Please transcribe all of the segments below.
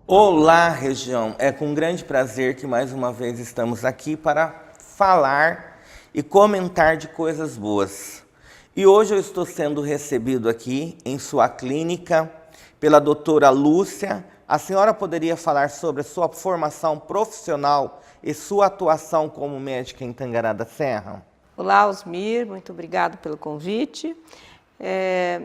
Olá, região! É com grande prazer que mais uma vez estamos aqui para falar e comentar de coisas boas. E hoje eu estou sendo recebido aqui em sua clínica pela doutora Lúcia. A senhora poderia falar sobre a sua formação profissional e sua atuação como médica em Tangará da Serra? Olá, Osmir, muito obrigado pelo convite.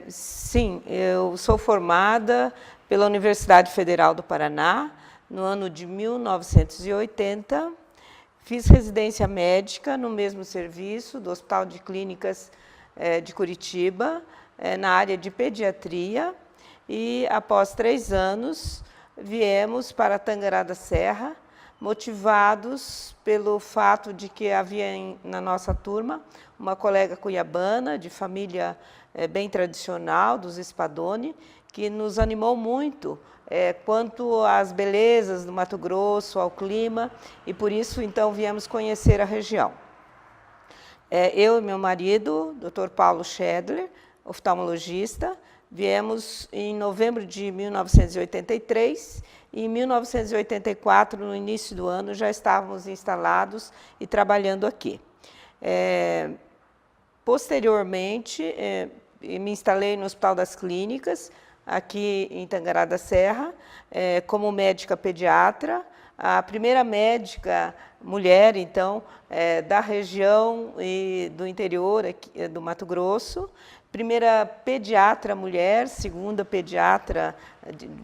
Sim, eu sou formada pela Universidade Federal do Paraná no ano de 1980. Fiz residência médica no mesmo serviço do Hospital de Clínicas de Curitiba, na área de pediatria, e após 3 anos viemos para Tangará da Serra, motivados pelo fato de que havia na nossa turma uma colega cuiabana, de família bem tradicional, dos Spadoni, que nos animou muito quanto às belezas do Mato Grosso, ao clima, e por isso, então, viemos conhecer a região. Eu e meu marido, Dr. Paulo Schedler, oftalmologista, viemos em novembro de 1983, e em 1984, no início do ano, já estávamos instalados e trabalhando aqui. Posteriormente, me instalei no Hospital das Clínicas, aqui em Tangará da Serra, como médica pediatra, a primeira médica mulher, então, da região e do interior aqui, do Mato Grosso, primeira pediatra mulher, segunda pediatra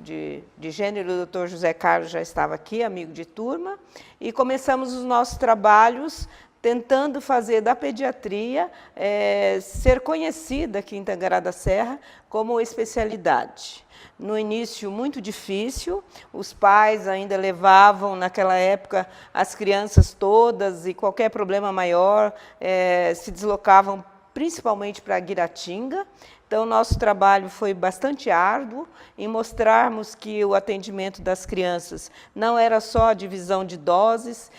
de gênero, o Dr. José Carlos já estava aqui, amigo de turma, e começamos os nossos trabalhos tentando fazer da pediatria ser conhecida aqui em Tangará da Serra como especialidade. No início, muito difícil, os pais ainda levavam, naquela época, as crianças todas, e qualquer problema maior se deslocavam principalmente para Guiratinga. Então, nosso trabalho foi bastante árduo em mostrarmos que o atendimento das crianças não era só a divisão de doses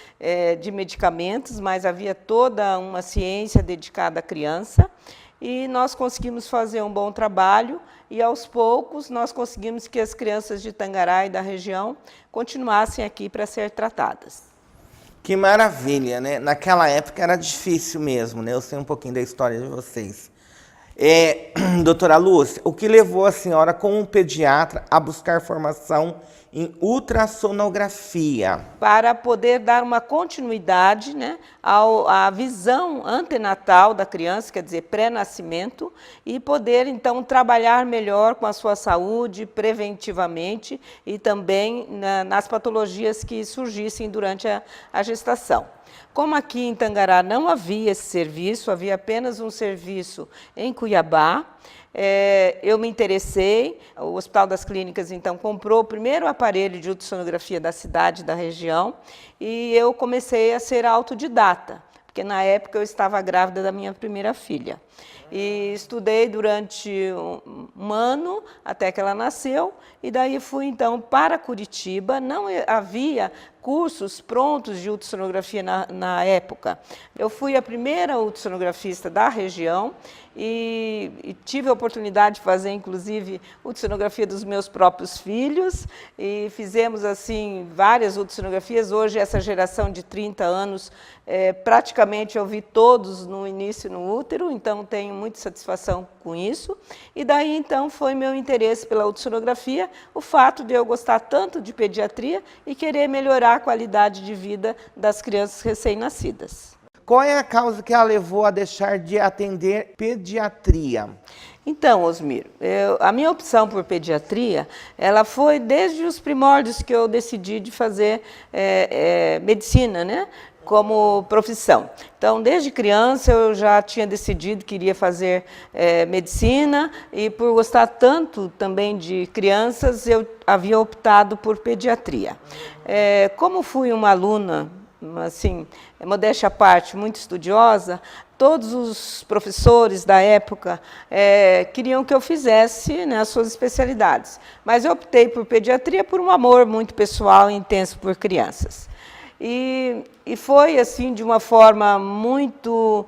de medicamentos, mas havia toda uma ciência dedicada à criança. E nós conseguimos fazer um bom trabalho e, aos poucos, nós conseguimos que as crianças de Tangará e da região continuassem aqui para ser tratadas. Que maravilha, né? Naquela época era difícil mesmo, né? Eu sei um pouquinho da história de vocês. Doutora Lúcia, o que levou a senhora, como pediatra, a buscar formação em ultrassonografia? Para poder dar uma continuidade, né, à visão antenatal da criança, quer dizer, pré-nascimento, e poder, então, trabalhar melhor com a sua saúde, preventivamente, e também nas patologias que surgissem durante a gestação. Como aqui em Tangará não havia esse serviço, havia apenas um serviço em Cuiabá, eu me interessei. O Hospital das Clínicas, então, comprou o primeiro aparelho de ultrassonografia da cidade, da região, e eu comecei a ser autodidata, porque na época eu estava grávida da minha primeira filha. E estudei durante um ano, até que ela nasceu, e daí fui, então, para Curitiba. Não havia cursos prontos de ultrassonografia na época. Eu fui a primeira ultrassonografista da região e tive a oportunidade de fazer, inclusive, ultrassonografia dos meus próprios filhos, e fizemos, assim, várias ultrassonografias. Hoje, essa geração de 30 anos, praticamente eu vi todos no início no útero, então tenho muita satisfação com isso. E daí, então, foi meu interesse pela ultrassonografia, o fato de eu gostar tanto de pediatria e querer melhorar a qualidade de vida das crianças recém-nascidas. Qual é a causa que a levou a deixar de atender pediatria? Então, Osmir, a minha opção por pediatria, ela foi desde os primórdios que eu decidi de fazer medicina, né, como profissão. Então, desde criança, eu já tinha decidido que iria fazer medicina, e por gostar tanto também de crianças, eu havia optado por pediatria. Como fui uma aluna, assim, modéstia à parte, muito estudiosa, todos os professores da época queriam que eu fizesse, né, as suas especialidades. Mas eu optei por pediatria por um amor muito pessoal e intenso por crianças. E foi, assim, de uma forma muito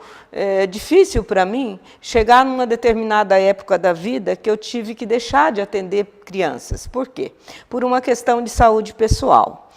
difícil para mim, chegar numa determinada época da vida que eu tive que deixar de atender crianças. Por quê? Por uma questão de saúde pessoal.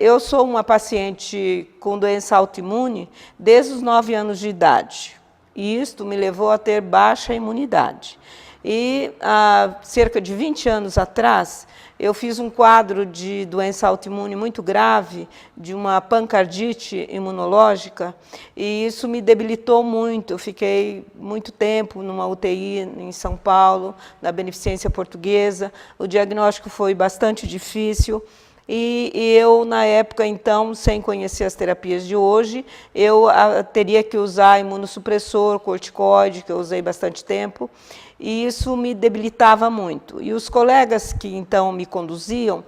Eu sou uma paciente com doença autoimune desde os 9 anos de idade. E isto me levou a ter baixa imunidade. E há cerca de 20 anos atrás, eu fiz um quadro de doença autoimune muito grave, de uma pancreatite imunológica, e isso me debilitou muito. Eu fiquei muito tempo numa UTI em São Paulo, na Beneficência Portuguesa. O diagnóstico foi bastante difícil. E eu, na época, então, sem conhecer as terapias de hoje, eu teria que usar imunossupressor, corticoide, que eu usei bastante tempo, e isso me debilitava muito. E os colegas que, então, me conduziam,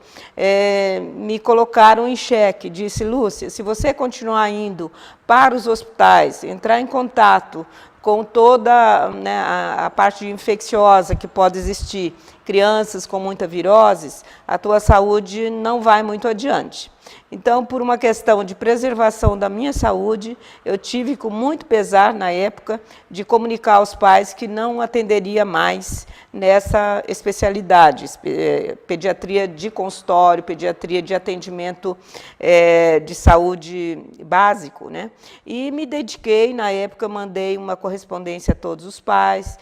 me colocaram em xeque. Disse: Lúcia, se você continuar indo para os hospitais, entrar em contato com toda, né, a parte infecciosa que pode existir, crianças com muita viroses, a tua saúde não vai muito adiante. Então, por uma questão de preservação da minha saúde, eu tive, com muito pesar na época, de comunicar aos pais que não atenderia mais nessa especialidade, pediatria de consultório, pediatria de atendimento de saúde básico, né? E me dediquei, na época, mandei uma correspondência a todos os pais,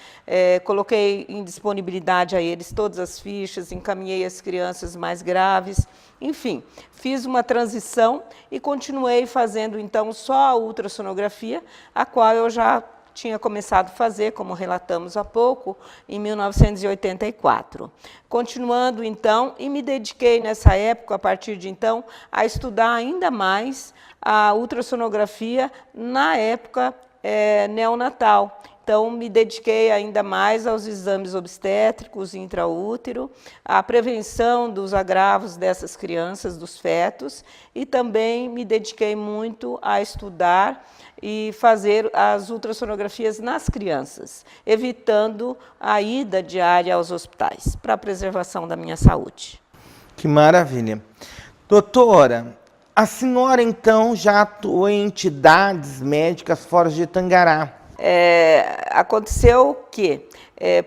coloquei em disponibilidade a eles todas as fichas, encaminhei as crianças mais graves, enfim, fiz uma transição e continuei fazendo, então, só a ultrassonografia, a qual eu já tinha começado a fazer, como relatamos há pouco, em 1984. Continuando, então, e me dediquei nessa época, a partir de então, a estudar ainda mais a ultrassonografia na época neonatal. Então, me dediquei ainda mais aos exames obstétricos intraútero, à prevenção dos agravos dessas crianças, dos fetos, e também me dediquei muito a estudar e fazer as ultrassonografias nas crianças, evitando a ida diária aos hospitais, para a preservação da minha saúde. Que maravilha. Doutora, a senhora, então, já atuou em entidades médicas fora de Tangará. Aconteceu que,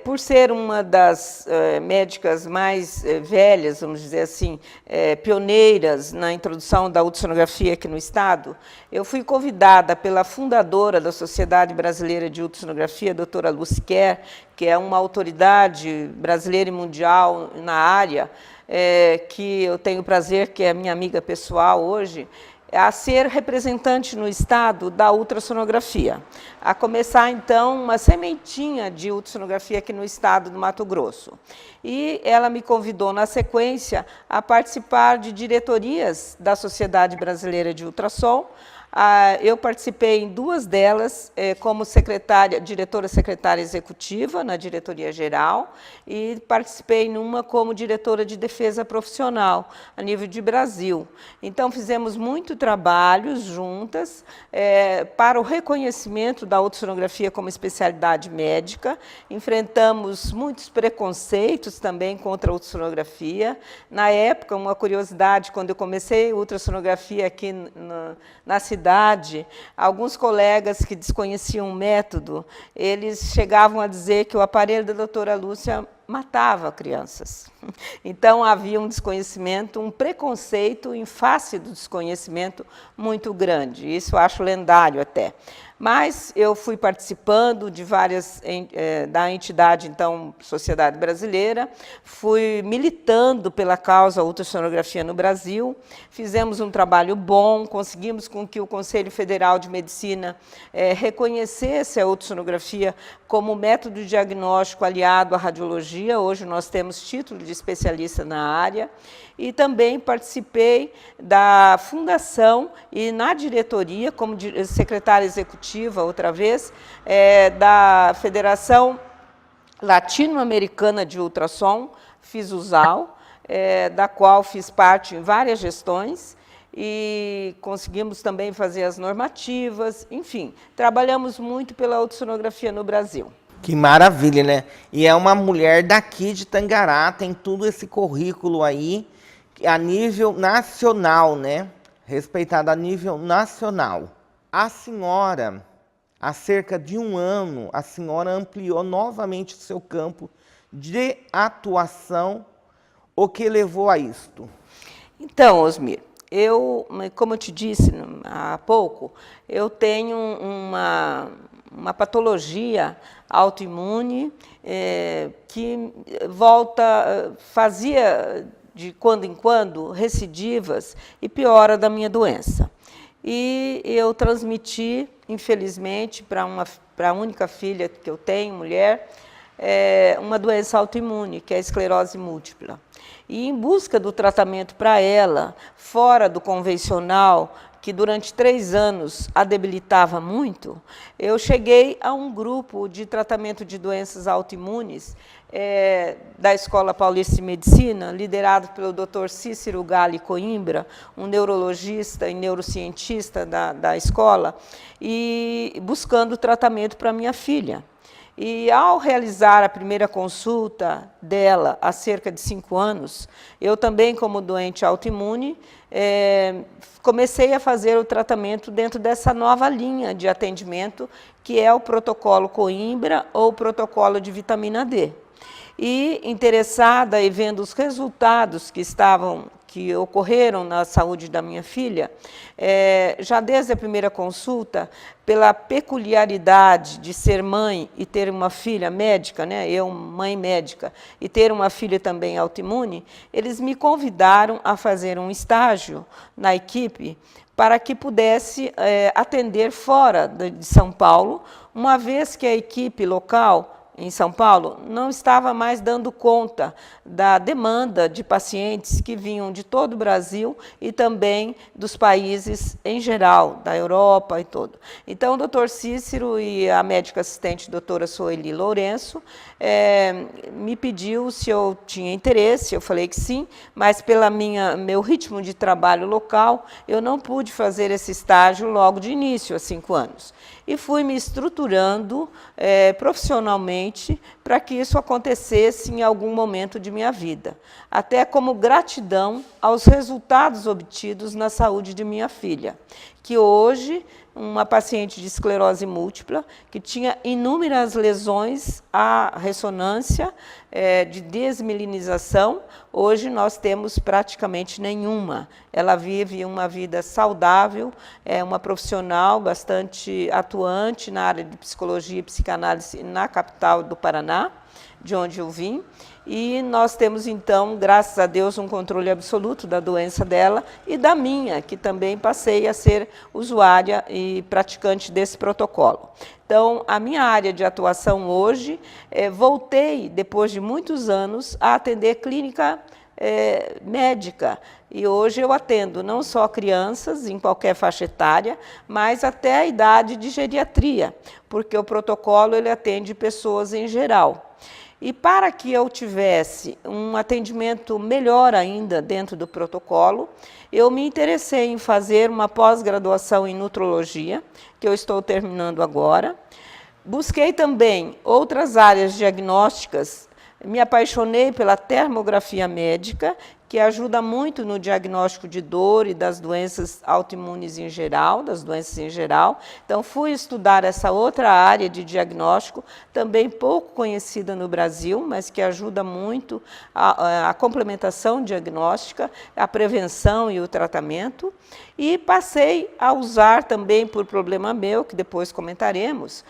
por ser uma das médicas mais velhas, vamos dizer assim, pioneiras na introdução da ultrassonografia aqui no estado, eu fui convidada pela fundadora da Sociedade Brasileira de Ultrassonografia, a doutora Lucy Kerr, que é uma autoridade brasileira e mundial na área, que eu tenho o prazer, que é minha amiga pessoal hoje, a ser representante no estado da ultrassonografia, a começar, então, uma sementinha de ultrassonografia aqui no estado do Mato Grosso. E ela me convidou, na sequência, a participar de diretorias da Sociedade Brasileira de Ultrassom. Eu participei em 2 delas como diretora secretária executiva na diretoria geral, e participei numa como diretora de defesa profissional a nível de Brasil. Então, fizemos muito trabalho juntas para o reconhecimento da ultrassonografia como especialidade médica. Enfrentamos muitos preconceitos também contra a ultrassonografia. Na época, uma curiosidade, quando eu comecei a ultrassonografia aqui na cidade, alguns colegas que desconheciam o método, eles chegavam a dizer que o aparelho da doutora Lúcia matava crianças. Então, havia um desconhecimento, um preconceito em face do desconhecimento muito grande. Isso eu acho lendário até. Mas eu fui participando de várias, da entidade, então, Sociedade Brasileira, fui militando pela causa ultrassonografia no Brasil, fizemos um trabalho bom, conseguimos com que o Conselho Federal de Medicina reconhecesse a ultrassonografia como método diagnóstico aliado à radiologia. Hoje nós temos título de especialista na área, e também participei da fundação e na diretoria, como secretária executiva, outra vez, da Federação Latino-Americana de Ultrassom, FISUSAL, da qual fiz parte em várias gestões, e conseguimos também fazer as normativas, enfim, trabalhamos muito pela ultrassonografia no Brasil. Que maravilha, né? E é uma mulher daqui de Tangará, tem tudo esse currículo aí a nível nacional, né? respeitada a nível nacional. A senhora, há cerca de 1 ano, a senhora ampliou novamente o seu campo de atuação. O que levou a isto? Então, Osmir, como eu te disse há pouco, eu tenho uma patologia autoimune que fazia de quando em quando recidivas e piora da minha doença. E eu transmiti, infelizmente, para a única filha que eu tenho, mulher, uma doença autoimune, que é a esclerose múltipla. E em busca do tratamento para ela, fora do convencional, que durante 3 anos a debilitava muito, eu cheguei a um grupo de tratamento de doenças autoimunes da Escola Paulista de Medicina, liderado pelo Dr. Cícero Galli Coimbra, um neurologista e neurocientista da escola, e buscando tratamento para minha filha. E ao realizar a primeira consulta dela há cerca de 5 anos, eu também, como doente autoimune, comecei a fazer o tratamento dentro dessa nova linha de atendimento, que é o protocolo Coimbra ou protocolo de vitamina D. E interessada e vendo os resultados que ocorreram na saúde da minha filha, já desde a primeira consulta, pela peculiaridade de ser mãe e ter uma filha médica, né, eu, mãe médica, e ter uma filha também autoimune, eles me convidaram a fazer um estágio na equipe para que pudesse atender fora de São Paulo, uma vez que a equipe local em São Paulo, não estava mais dando conta da demanda de pacientes que vinham de todo o Brasil e também dos países em geral, da Europa e todo. Então, o doutor Cícero e a médica assistente, doutora Soeli Lourenço, me pediu se eu tinha interesse, eu falei que sim, mas pelo meu ritmo de trabalho local, eu não pude fazer esse estágio logo de início, há 5 anos. E fui me estruturando profissionalmente para que isso acontecesse em algum momento de minha vida, até como gratidão aos resultados obtidos na saúde de minha filha, que hoje, uma paciente de esclerose múltipla, que tinha inúmeras lesões à ressonância de desmielinização, hoje nós temos praticamente nenhuma. Ela vive uma vida saudável, é uma profissional bastante atuante na área de psicologia e psicanálise na capital do Paraná, de onde eu vim, e nós temos, então, graças a Deus, um controle absoluto da doença dela e da minha, que também passei a ser usuária e praticante desse protocolo. Então, a minha área de atuação hoje, voltei, depois de muitos anos, a atender clínica médica. E hoje eu atendo não só crianças, em qualquer faixa etária, mas até a idade de geriatria, porque o protocolo ele atende pessoas em geral. E para que eu tivesse um atendimento melhor ainda dentro do protocolo, eu me interessei em fazer uma pós-graduação em nutrologia, que eu estou terminando agora. Busquei também outras áreas diagnósticas, me apaixonei pela termografia médica, que ajuda muito no diagnóstico de dor e das doenças autoimunes em geral, das doenças em geral. Então, fui estudar essa outra área de diagnóstico, também pouco conhecida no Brasil, mas que ajuda muito a complementação diagnóstica, a prevenção e o tratamento. E passei a usar também, por problema meu, que depois comentaremos,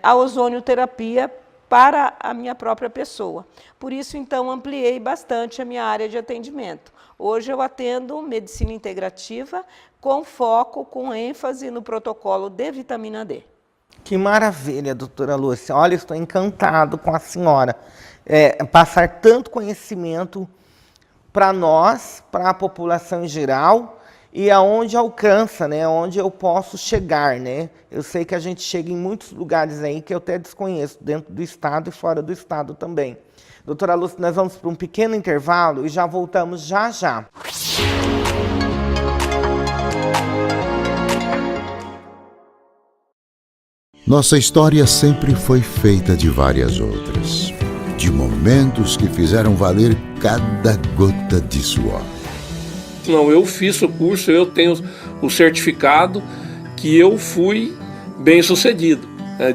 a ozonioterapia para a minha própria pessoa. Por isso, então, ampliei bastante a minha área de atendimento. Hoje eu atendo medicina integrativa com foco, com ênfase no protocolo de vitamina D. Que maravilha, doutora Lúcia. Olha, estou encantado com a senhora. Passar tanto conhecimento para nós, para a população em geral, e aonde alcança, né? Onde eu posso chegar, né? Eu sei que a gente chega em muitos lugares aí que eu até desconheço, dentro do estado e fora do estado também. Doutora Lúcia, nós vamos para um pequeno intervalo e já voltamos já já. Nossa história sempre foi feita de várias outras, de momentos que fizeram valer cada gota de suor. Não, eu fiz o curso, eu tenho o certificado que eu fui bem sucedido.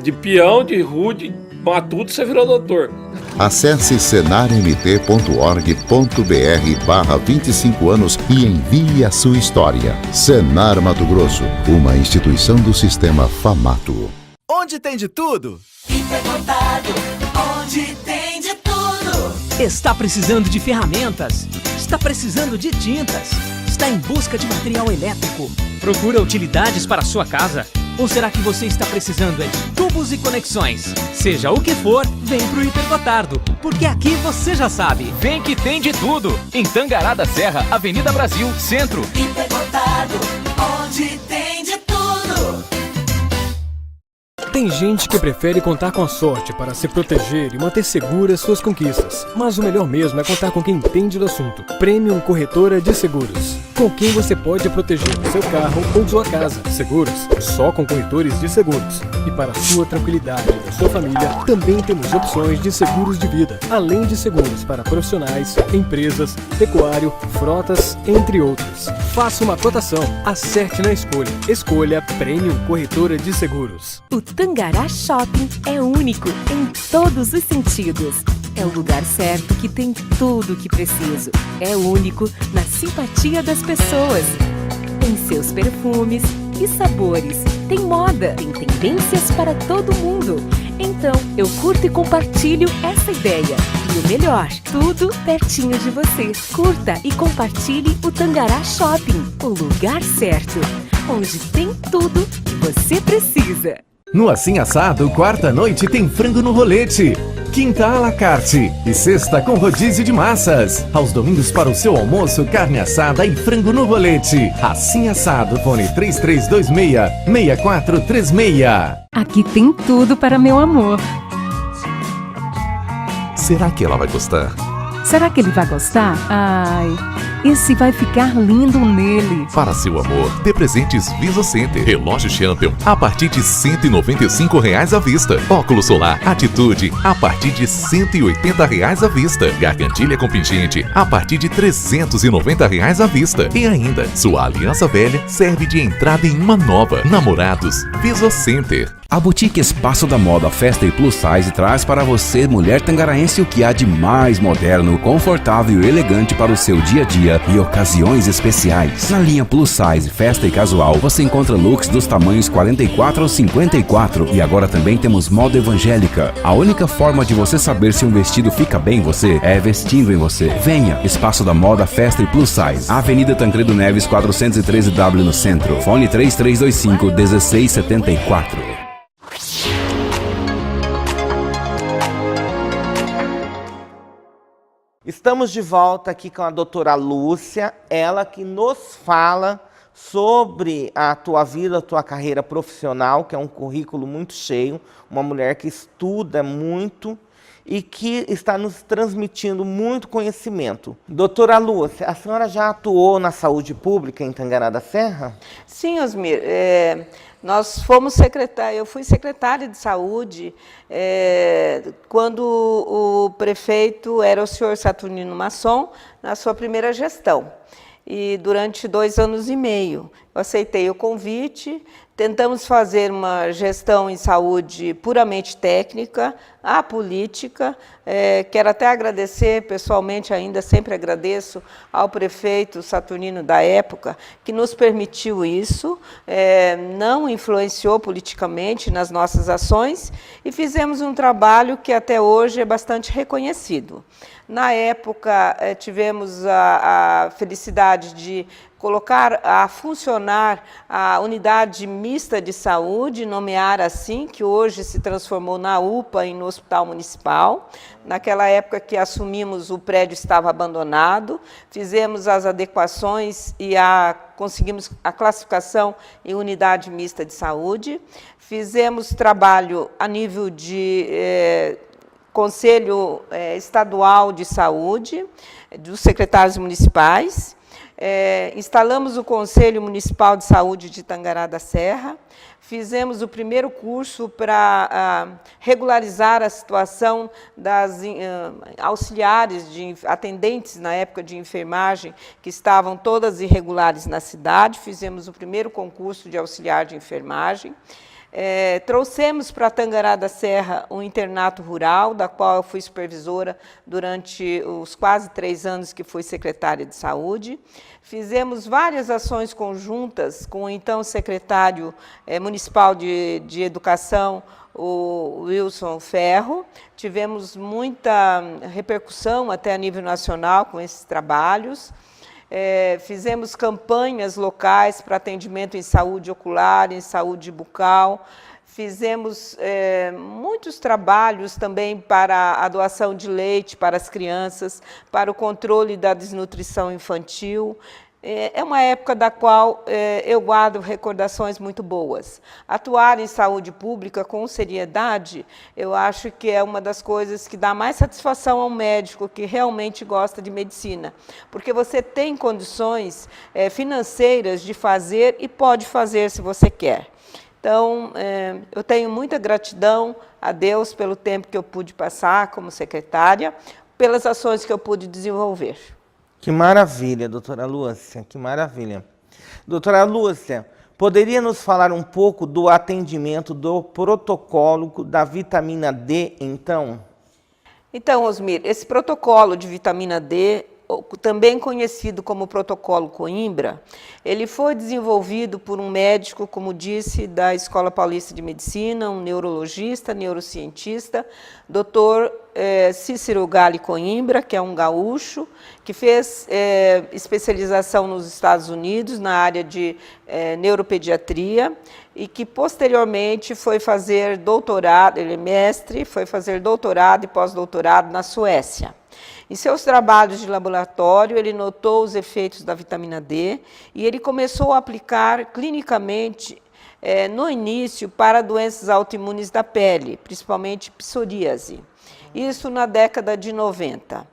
De peão, de rude, matuto, você virou doutor. Acesse senarmt.org.br/25 anos e envie a sua história. Senar Mato Grosso, uma instituição do Sistema Famato. Onde tem de tudo? Hipercotado, onde tem de tudo. Está precisando de ferramentas? Está precisando de tintas? Está em busca de material elétrico? Procura utilidades para a sua casa? Ou será que você está precisando de tubos e conexões? Seja o que for, vem pro Hipercotardo, porque aqui você já sabe. Vem que tem de tudo! Em Tangará da Serra, Avenida Brasil, Centro. Hipercotado, onde tem de tudo. Tem gente que prefere contar com a sorte para se proteger e manter seguras suas conquistas. Mas o melhor mesmo é contar com quem entende do assunto. Premium Corretora de Seguros. Com quem você pode proteger o seu carro ou sua casa. Seguros só com corretores de seguros. E para a sua tranquilidade e da sua família, também temos opções de seguros de vida. Além de seguros para profissionais, empresas, pecuário, frotas, entre outros. Faça uma cotação. Acerte na escolha. Escolha Premium Corretora de Seguros. O Tangará Shopping é único em todos os sentidos. É o lugar certo que tem tudo o que preciso. É único na simpatia das pessoas. Tem seus perfumes e sabores. Tem moda. Tem tendências para todo mundo. Então, eu curto e compartilho essa ideia. E o melhor, tudo pertinho de você. Curta e compartilhe o Tangará Shopping, o lugar certo, onde tem tudo que você precisa. No Assim Assado, quarta noite tem frango no rolete, quinta à la carte e sexta com rodízio de massas. Aos domingos para o seu almoço, carne assada e frango no rolete. Assim Assado, fone 3326-6436. Aqui tem tudo para meu amor. Será que ela vai gostar? Será que ele vai gostar? Ai, esse vai ficar lindo nele. Para seu amor, dê presentes Visocenter. Relógio Champion a partir de R$ 195 à vista. Óculos solar Atitude a partir de R$ 180 à vista. Gargantilha com pingente a partir de R$ 390 à vista. E ainda, sua aliança velha serve de entrada em uma nova. Namorados Visocenter. A Boutique Espaço da Moda Festa e Plus Size traz para você, mulher tangaraense, o que há de mais moderno, confortável e elegante para o seu dia a dia e ocasiões especiais. Na linha Plus Size, Festa e Casual, você encontra looks dos tamanhos 44 ao 54 e agora também temos moda evangélica. A única forma de você saber se um vestido fica bem em você é vestindo em você. Venha, Espaço da Moda Festa e Plus Size, Avenida Tancredo Neves 413W no centro. Fone 3325-1674. Estamos de volta aqui com a doutora Lúcia, ela que nos fala sobre a tua vida, a tua carreira profissional, que é um currículo muito cheio, uma mulher que estuda muito e que está nos transmitindo muito conhecimento. Doutora Lúcia, a senhora já atuou na saúde pública em Tangará da Serra? Sim, Osmir. Eu fui secretária de saúde quando o prefeito era o senhor Saturnino Masson, na sua primeira gestão. E durante 2 anos e meio eu aceitei o convite, tentamos fazer uma gestão em saúde puramente técnica, apolítica. Quero até agradecer pessoalmente, ainda sempre agradeço ao prefeito Saturnino da época, que nos permitiu isso, não influenciou politicamente nas nossas ações e fizemos um trabalho que até hoje é bastante reconhecido. Na época, tivemos a felicidade de colocar a funcionar a unidade mista de saúde, nomear assim, que hoje se transformou na UPA e no Hospital Municipal. Naquela época que assumimos, o prédio estava abandonado, fizemos as adequações e conseguimos a classificação em unidade mista de saúde. Fizemos trabalho a nível de Conselho Estadual de Saúde, dos secretários municipais. instalamos o Conselho Municipal de Saúde de Tangará da Serra, fizemos o primeiro curso para regularizar a situação das auxiliares, atendentes na época de enfermagem, que estavam todas irregulares na cidade. Fizemos o primeiro concurso de auxiliar de enfermagem. Trouxemos para Tangará da Serra um internato rural, da qual eu fui supervisora durante os quase 3 anos que fui secretária de saúde. Fizemos várias ações conjuntas com o então secretário municipal de educação, o Wilson Ferro. Tivemos muita repercussão até a nível nacional com esses trabalhos. Fizemos campanhas locais para atendimento em saúde ocular, em saúde bucal. Fizemos muitos trabalhos também para a doação de leite para as crianças, para o controle da desnutrição infantil. É uma época da qual eu guardo recordações muito boas. Atuar em saúde pública com seriedade, eu acho que é uma das coisas que dá mais satisfação ao médico que realmente gosta de medicina, porque você tem condições financeiras de fazer e pode fazer se você quer. Então, eu tenho muita gratidão a Deus pelo tempo que eu pude passar como secretária, pelas ações que eu pude desenvolver. Que maravilha, doutora Lúcia, que maravilha. Doutora Lúcia, poderia nos falar um pouco do atendimento do protocolo da vitamina D, então? Então, Osmir, esse protocolo de vitamina D, também conhecido como protocolo Coimbra, ele foi desenvolvido por um médico, como disse, da Escola Paulista de Medicina, um neurologista, neurocientista, Dr. Cícero Gali Coimbra, que é um gaúcho, que fez especialização nos Estados Unidos na área de neuropediatria e que posteriormente foi fazer doutorado, ele é mestre, foi fazer doutorado e pós-doutorado na Suécia. Em seus trabalhos de laboratório, ele notou os efeitos da vitamina D e ele começou a aplicar clinicamente, no início, para doenças autoimunes da pele, principalmente psoríase. Isso na década de 90.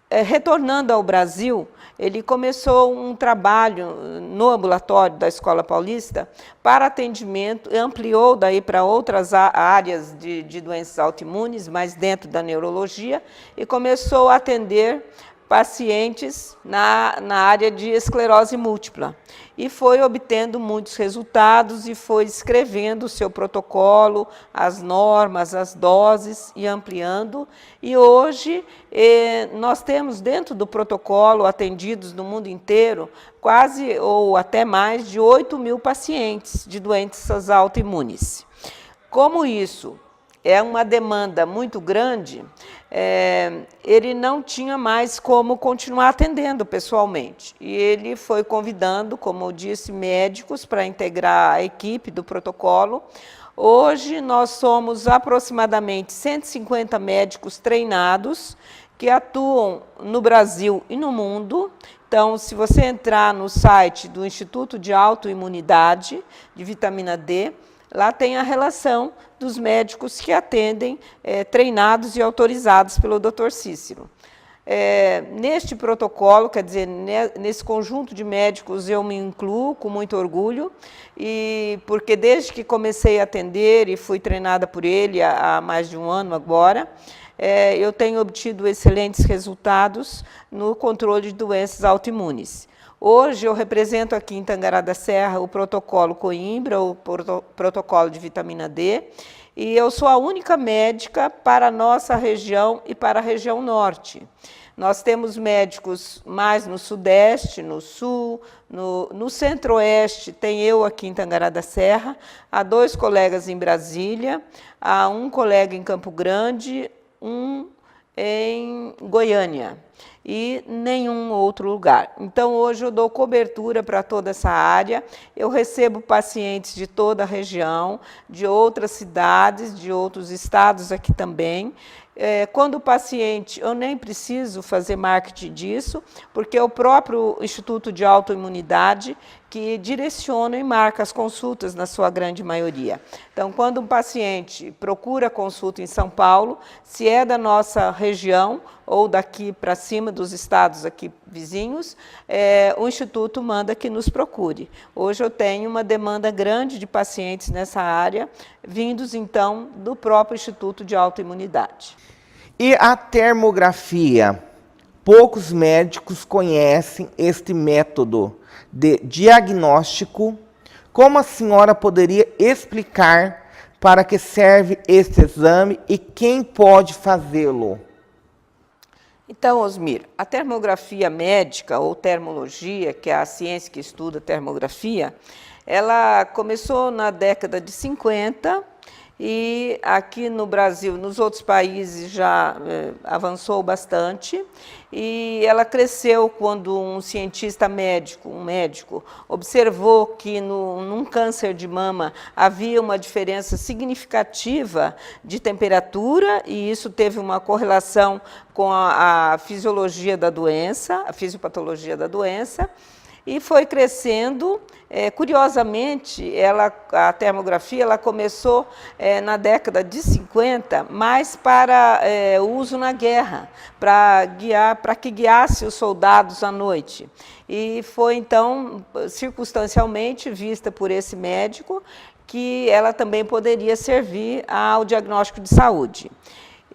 Retornando ao Brasil, ele começou um trabalho no ambulatório da Escola Paulista para atendimento, ampliou daí para outras áreas de doenças autoimunes, mas dentro da neurologia, e começou a atender pacientes na área de esclerose múltipla. E foi obtendo muitos resultados e foi escrevendo o seu protocolo, as normas, as doses e ampliando. E hoje nós temos dentro do protocolo, atendidos no mundo inteiro, quase ou até mais de 8.000 pacientes de doenças autoimunes. Como isso é uma demanda muito grande, ele não tinha mais como continuar atendendo pessoalmente. E ele foi convidando, como eu disse, médicos para integrar a equipe do protocolo. Hoje nós somos aproximadamente 150 médicos treinados que atuam no Brasil e no mundo. Então, se você entrar no site do Instituto de Autoimunidade de Vitamina D, lá tem a relação dos médicos que atendem, treinados e autorizados pelo Dr. Cícero. Neste protocolo, quer dizer, nesse conjunto de médicos, eu me incluo com muito orgulho, porque desde que comecei a atender e fui treinada por ele há mais de 1 ano agora, eu tenho obtido excelentes resultados no controle de doenças autoimunes. Hoje eu represento aqui em Tangará da Serra o protocolo Coimbra, o protocolo de vitamina D, e eu sou a única médica para a nossa região e para a região norte. Nós temos médicos mais no sudeste, no sul, no centro-oeste, tem eu aqui em Tangará da Serra, há 2 colegas em Brasília, há um colega em Campo Grande, um em Goiânia e nenhum outro lugar. Então, hoje eu dou cobertura para toda essa área, eu recebo pacientes de toda a região, de outras cidades, de outros estados aqui também, Quando o paciente, eu nem preciso fazer marketing disso, porque é o próprio Instituto de Autoimunidade que direciona e marca as consultas na sua grande maioria. Então, quando um paciente procura consulta em São Paulo, se é da nossa região ou daqui para cima dos estados aqui vizinhos, o Instituto manda que nos procure. Hoje eu tenho uma demanda grande de pacientes nessa área, vindos então do próprio Instituto de Autoimunidade. E a termografia? Poucos médicos conhecem este método de diagnóstico. Como a senhora poderia explicar para que serve este exame e quem pode fazê-lo? Então, Osmir, a termografia médica ou termologia, que é a ciência que estuda termografia, ela começou na década de 50 e aqui no Brasil, nos outros países já avançou bastante, e ela cresceu quando um cientista médico, um médico, observou que num câncer de mama havia uma diferença significativa de temperatura, e isso teve uma correlação com a fisiologia da doença, a fisiopatologia da doença, e foi crescendo. Curiosamente, a termografia ela começou na década de 50, mais para o uso na guerra, para que guiasse os soldados à noite. E foi, então, circunstancialmente vista por esse médico que ela também poderia servir ao diagnóstico de saúde.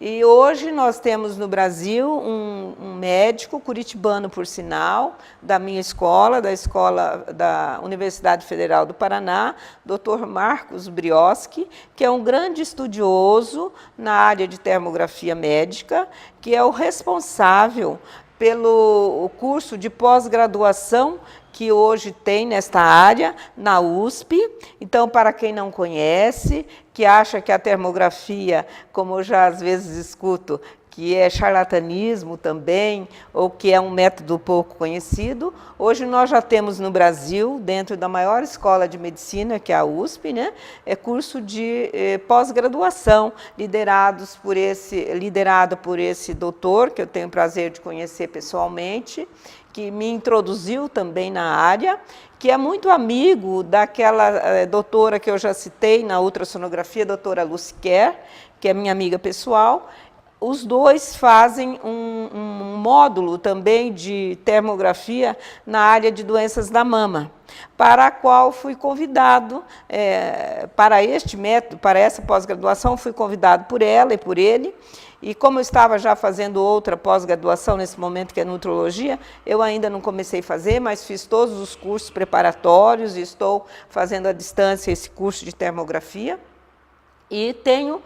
E hoje nós temos no Brasil um médico curitibano, por sinal, da minha escola, da escola da Universidade Federal do Paraná, Dr. Marcos Brioski, que é um grande estudioso na área de termografia médica, que é o responsável pelo curso de pós-graduação que hoje tem nesta área, na USP. Então, para quem não conhece, que acha que a termografia, como eu já às vezes escuto, que é charlatanismo também, ou que é um método pouco conhecido, hoje nós já temos no Brasil, dentro da maior escola de medicina, que é a USP, né, curso de pós-graduação, liderado por esse doutor, que eu tenho o prazer de conhecer pessoalmente, que me introduziu também na área, que é muito amigo daquela doutora que eu já citei na ultrassonografia, doutora Lucy Kerr, que é minha amiga pessoal. Os dois fazem um módulo também de termografia na área de doenças da mama, para a qual fui convidado, para este método, para essa pós-graduação, fui convidado por ela e por ele. E como eu estava já fazendo outra pós-graduação nesse momento, que é nutrologia, eu ainda não comecei a fazer, mas fiz todos os cursos preparatórios e estou fazendo à distância esse curso de termografia. E tenho,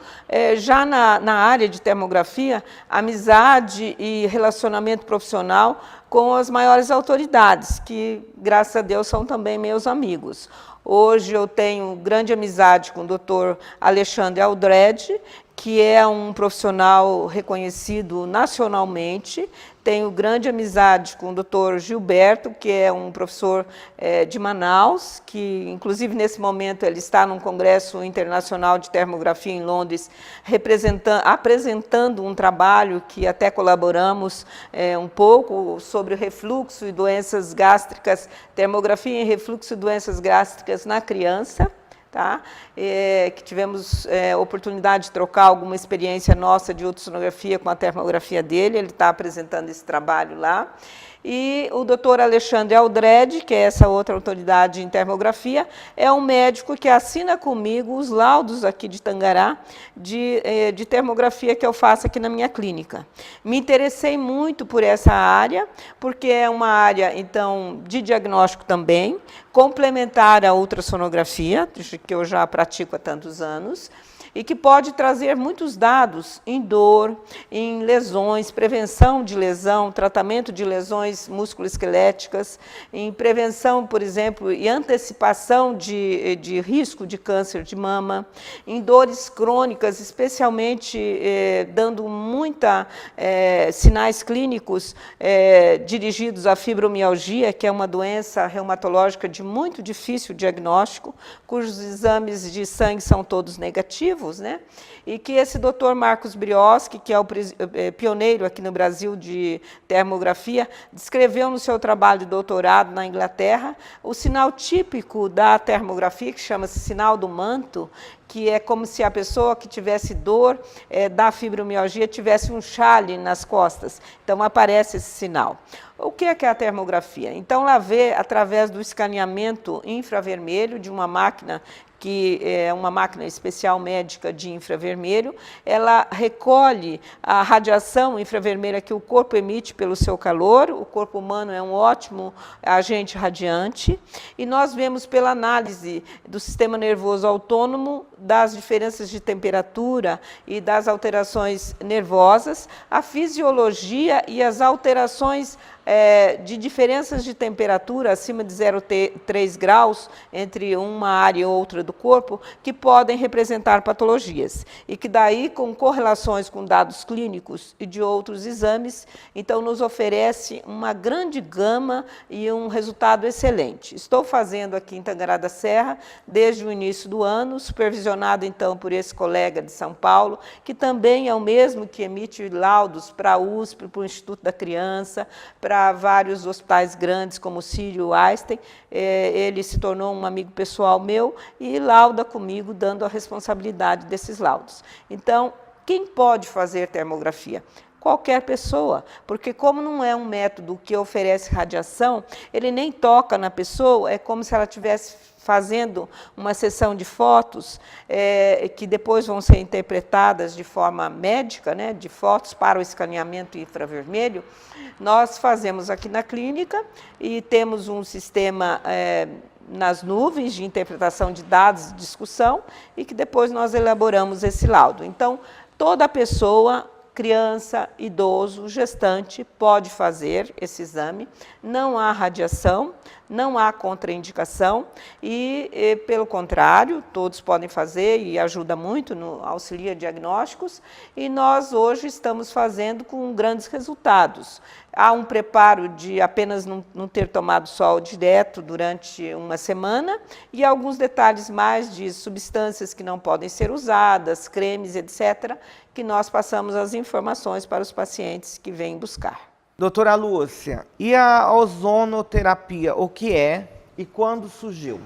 já na área de termografia, amizade e relacionamento profissional com as maiores autoridades, que, graças a Deus, são também meus amigos. Hoje eu tenho grande amizade com o Dr. Alexandre Aldred, que é um profissional reconhecido nacionalmente. Tenho grande amizade com o Dr. Gilberto, que é um professor de Manaus, que, inclusive, nesse momento, ele está num congresso internacional de termografia em Londres, apresentando um trabalho que até colaboramos um pouco sobre refluxo e doenças gástricas, termografia em refluxo e doenças gástricas na criança. Tá? Que tivemos oportunidade de trocar alguma experiência nossa de ultrassonografia com a termografia dele, ele está apresentando esse trabalho lá. E o doutor Alexandre Aldred, que é essa outra autoridade em termografia, é um médico que assina comigo os laudos aqui de Tangará de termografia que eu faço aqui na minha clínica. Me interessei muito por essa área, porque é uma área, então, de diagnóstico também, complementar à ultrassonografia, que eu já pratico há tantos anos, e que pode trazer muitos dados em dor, em lesões, prevenção de lesão, tratamento de lesões musculoesqueléticas, em prevenção, por exemplo, e antecipação de risco de câncer de mama, em dores crônicas, especialmente dando muita sinais clínicos dirigidos à fibromialgia, que é uma doença reumatológica de muito difícil diagnóstico, cujos exames de sangue são todos negativos, vivos, né? E que esse Dr. Marcos Brioski, que é o pioneiro aqui no Brasil de termografia, descreveu no seu trabalho de doutorado na Inglaterra o sinal típico da termografia, que chama-se sinal do manto, que é como se a pessoa que tivesse dor da fibromialgia tivesse um chale nas costas. Então, aparece esse sinal. O que é a termografia? Então, ela vê, através do escaneamento infravermelho de uma máquina, que é uma máquina especial médica de infravermelho, ela recolhe a radiação infravermelha que o corpo emite pelo seu calor. O corpo humano é um ótimo agente radiante, e nós vemos pela análise do sistema nervoso autônomo, das diferenças de temperatura e das alterações nervosas, a fisiologia e as alterações de diferenças de temperatura acima de 0,3 graus entre uma área e outra do corpo, que podem representar patologias, e que daí, com correlações com dados clínicos e de outros exames, então nos oferece uma grande gama e um resultado excelente. Estou fazendo aqui em Tangará da Serra desde o início do ano, supervisionado então por esse colega de São Paulo, que também é o mesmo que emite laudos para a USP, para o Instituto da Criança, para vários hospitais grandes como o Sírio Einstein. Ele se tornou um amigo pessoal meu e lauda comigo, dando a responsabilidade desses laudos. Então, quem pode fazer termografia? Qualquer pessoa, porque como não é um método que oferece radiação, ele nem toca na pessoa, é como se ela estivesse fazendo uma sessão de fotos que depois vão ser interpretadas de forma médica, né, de fotos para o escaneamento infravermelho. Nós fazemos aqui na clínica e temos um sistema nas nuvens de interpretação de dados de discussão, e que depois nós elaboramos esse laudo. Então, toda pessoa, criança, idoso, gestante, pode fazer esse exame. Não há radiação, não há contraindicação e, pelo contrário, todos podem fazer e ajuda muito, auxilia diagnósticos, e nós hoje estamos fazendo com grandes resultados. Há um preparo de apenas não ter tomado sol direto durante uma semana, e alguns detalhes mais de substâncias que não podem ser usadas, cremes, etc., que nós passamos as informações para os pacientes que vêm buscar. Doutora Lúcia, e a ozonoterapia, o que é e quando surgiu?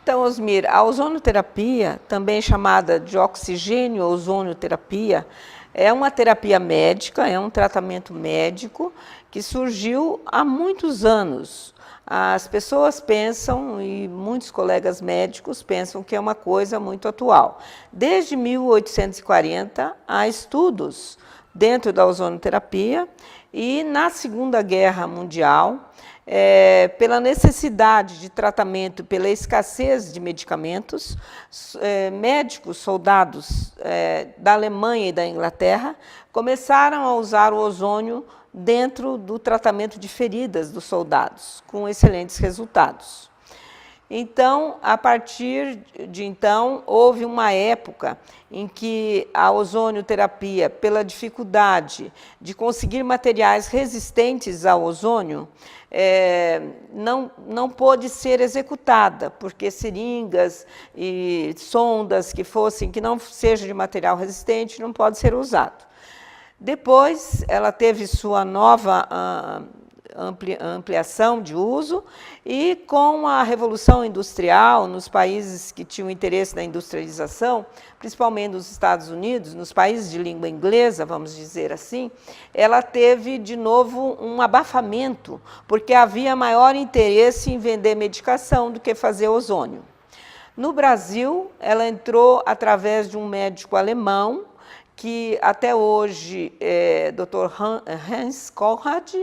Então, Osmir, a ozonoterapia, também chamada de oxigênio-ozonoterapia, é uma terapia médica, é um tratamento médico que surgiu há muitos anos. As pessoas pensam, e muitos colegas médicos pensam, que é uma coisa muito atual. Desde 1840, há estudos dentro da ozonoterapia, e na Segunda Guerra Mundial, pela necessidade de tratamento, pela escassez de medicamentos, médicos, soldados da Alemanha e da Inglaterra começaram a usar o ozônio dentro do tratamento de feridas dos soldados, com excelentes resultados. Então, a partir de então, houve uma época em que a ozonioterapia, pela dificuldade de conseguir materiais resistentes ao ozônio, não pôde ser executada, porque seringas e sondas que não sejam de material resistente não pode ser usado. Depois, ela teve sua nova ampliação de uso, e com a Revolução Industrial, nos países que tinham interesse na industrialização, principalmente nos Estados Unidos, nos países de língua inglesa, vamos dizer assim, ela teve de novo um abafamento, porque havia maior interesse em vender medicação do que fazer ozônio. No Brasil, ela entrou através de um médico alemão, que até hoje é Dr. Hans Konrad,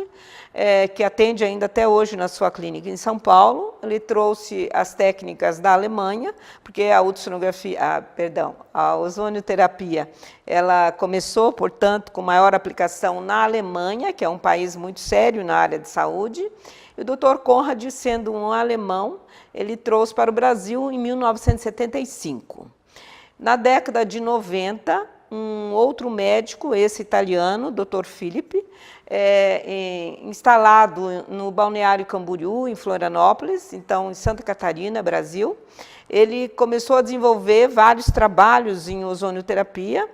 que atende ainda até hoje na sua clínica em São Paulo. Ele trouxe as técnicas da Alemanha, porque a ozonioterapia, ela começou, portanto, com maior aplicação na Alemanha, que é um país muito sério na área de saúde. E o Dr. Konrad, sendo um alemão, ele trouxe para o Brasil em 1975. Na década de 90, um outro médico, esse italiano, Dr. Filipe, instalado no Balneário Camboriú, em Florianópolis, então em Santa Catarina, Brasil. Ele começou a desenvolver vários trabalhos em ozonioterapia,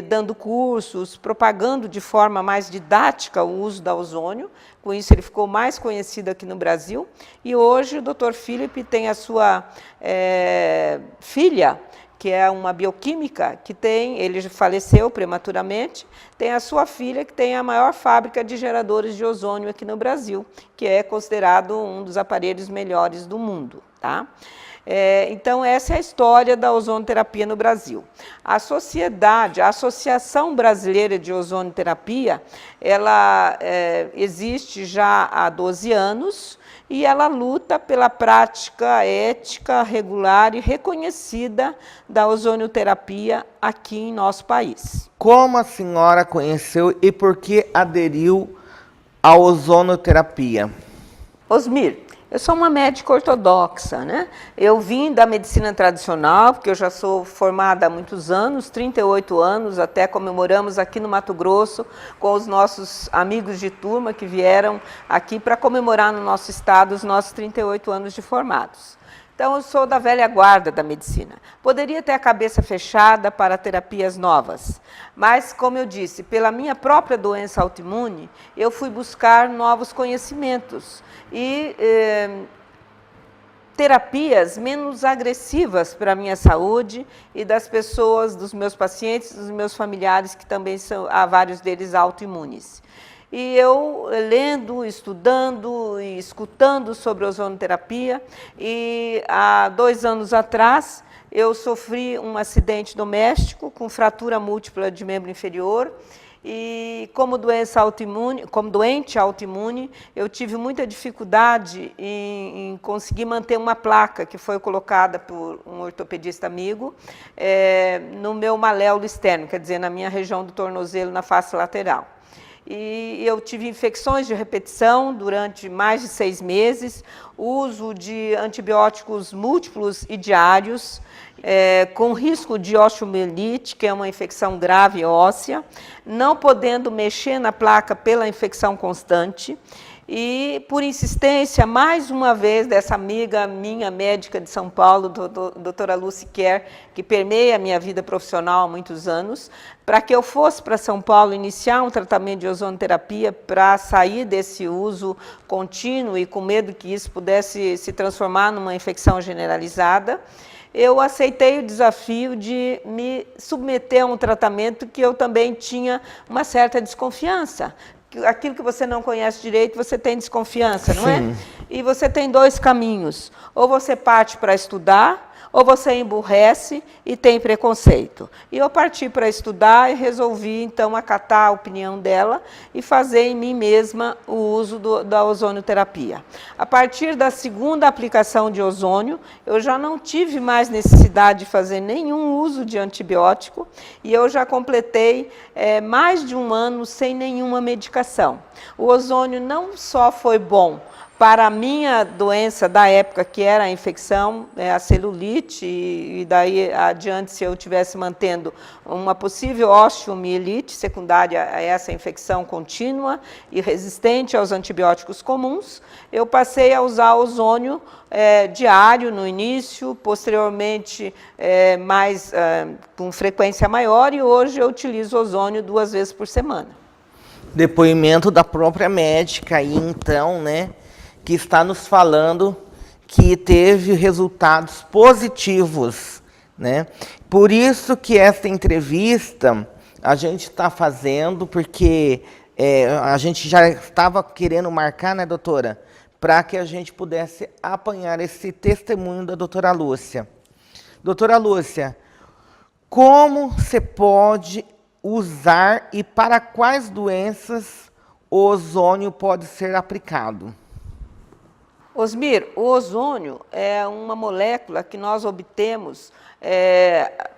dando cursos, propagando de forma mais didática o uso da ozônio. Com isso, ele ficou mais conhecido aqui no Brasil. E hoje o Dr. Filipe tem a sua filha, que é uma bioquímica, ele faleceu prematuramente, tem a sua filha que tem a maior fábrica de geradores de ozônio aqui no Brasil, que é considerado um dos aparelhos melhores do mundo, tá? Então, essa é a história da ozonoterapia no Brasil. A Associação Brasileira de Ozonoterapia, ela existe já há 12 anos e ela luta pela prática ética, regular e reconhecida da ozonioterapia aqui em nosso país. Como a senhora conheceu e por que aderiu à ozonoterapia? Osmir, eu sou uma médica ortodoxa, né? Eu vim da medicina tradicional, porque eu já sou formada há muitos anos, 38 anos, até comemoramos aqui no Mato Grosso com os nossos amigos de turma que vieram aqui para comemorar no nosso estado os nossos 38 anos de formados. Então, eu sou da velha guarda da medicina. Poderia ter a cabeça fechada para terapias novas, mas, como eu disse, pela minha própria doença autoimune, eu fui buscar novos conhecimentos e terapias menos agressivas para a minha saúde e das pessoas, dos meus pacientes, dos meus familiares, que também são, há vários deles autoimunes. E eu lendo, estudando e escutando sobre ozonoterapia, e há 2 anos atrás eu sofri um acidente doméstico com fratura múltipla de membro inferior, e como doente autoimune, eu tive muita dificuldade em conseguir manter uma placa que foi colocada por um ortopedista amigo no meu maléolo externo, quer dizer, na minha região do tornozelo, na face lateral. E eu tive infecções de repetição durante mais de 6 meses, uso de antibióticos múltiplos e diários, com risco de osteomielite, que é uma infecção grave óssea, não podendo mexer na placa pela infecção constante. E, por insistência, mais uma vez, dessa amiga minha, médica de São Paulo, doutora Lucy Kerr, que permeia a minha vida profissional há muitos anos, para que eu fosse para São Paulo iniciar um tratamento de ozonoterapia para sair desse uso contínuo e com medo que isso pudesse se transformar numa infecção generalizada, eu aceitei o desafio de me submeter a um tratamento que eu também tinha uma certa desconfiança. Aquilo que você não conhece direito, você tem desconfiança, não é? E você tem 2 caminhos. Ou você parte para estudar, ou você emburrece e tem preconceito. E eu parti para estudar e resolvi, então, acatar a opinião dela e fazer em mim mesma o uso da ozonioterapia. A partir da 2ª aplicação de ozônio, eu já não tive mais necessidade de fazer nenhum uso de antibiótico e eu já completei mais de 1 ano sem nenhuma medicação. O ozônio não só foi bom para a minha doença da época, que era a infecção, a celulite, e daí adiante, se eu estivesse mantendo uma possível osteomielite secundária a essa infecção contínua e resistente aos antibióticos comuns, eu passei a usar ozônio diário no início, posteriormente com frequência maior, e hoje eu utilizo ozônio 2 vezes por semana. Depoimento da própria médica aí, então, né? Que está nos falando que teve resultados positivos, né? Por isso que essa entrevista a gente está fazendo, porque a gente já estava querendo marcar, né, doutora? Para que a gente pudesse apanhar esse testemunho da doutora Lúcia. Doutora Lúcia, como você pode usar e para quais doenças o ozônio pode ser aplicado? Osmir, o ozônio é uma molécula que nós obtemos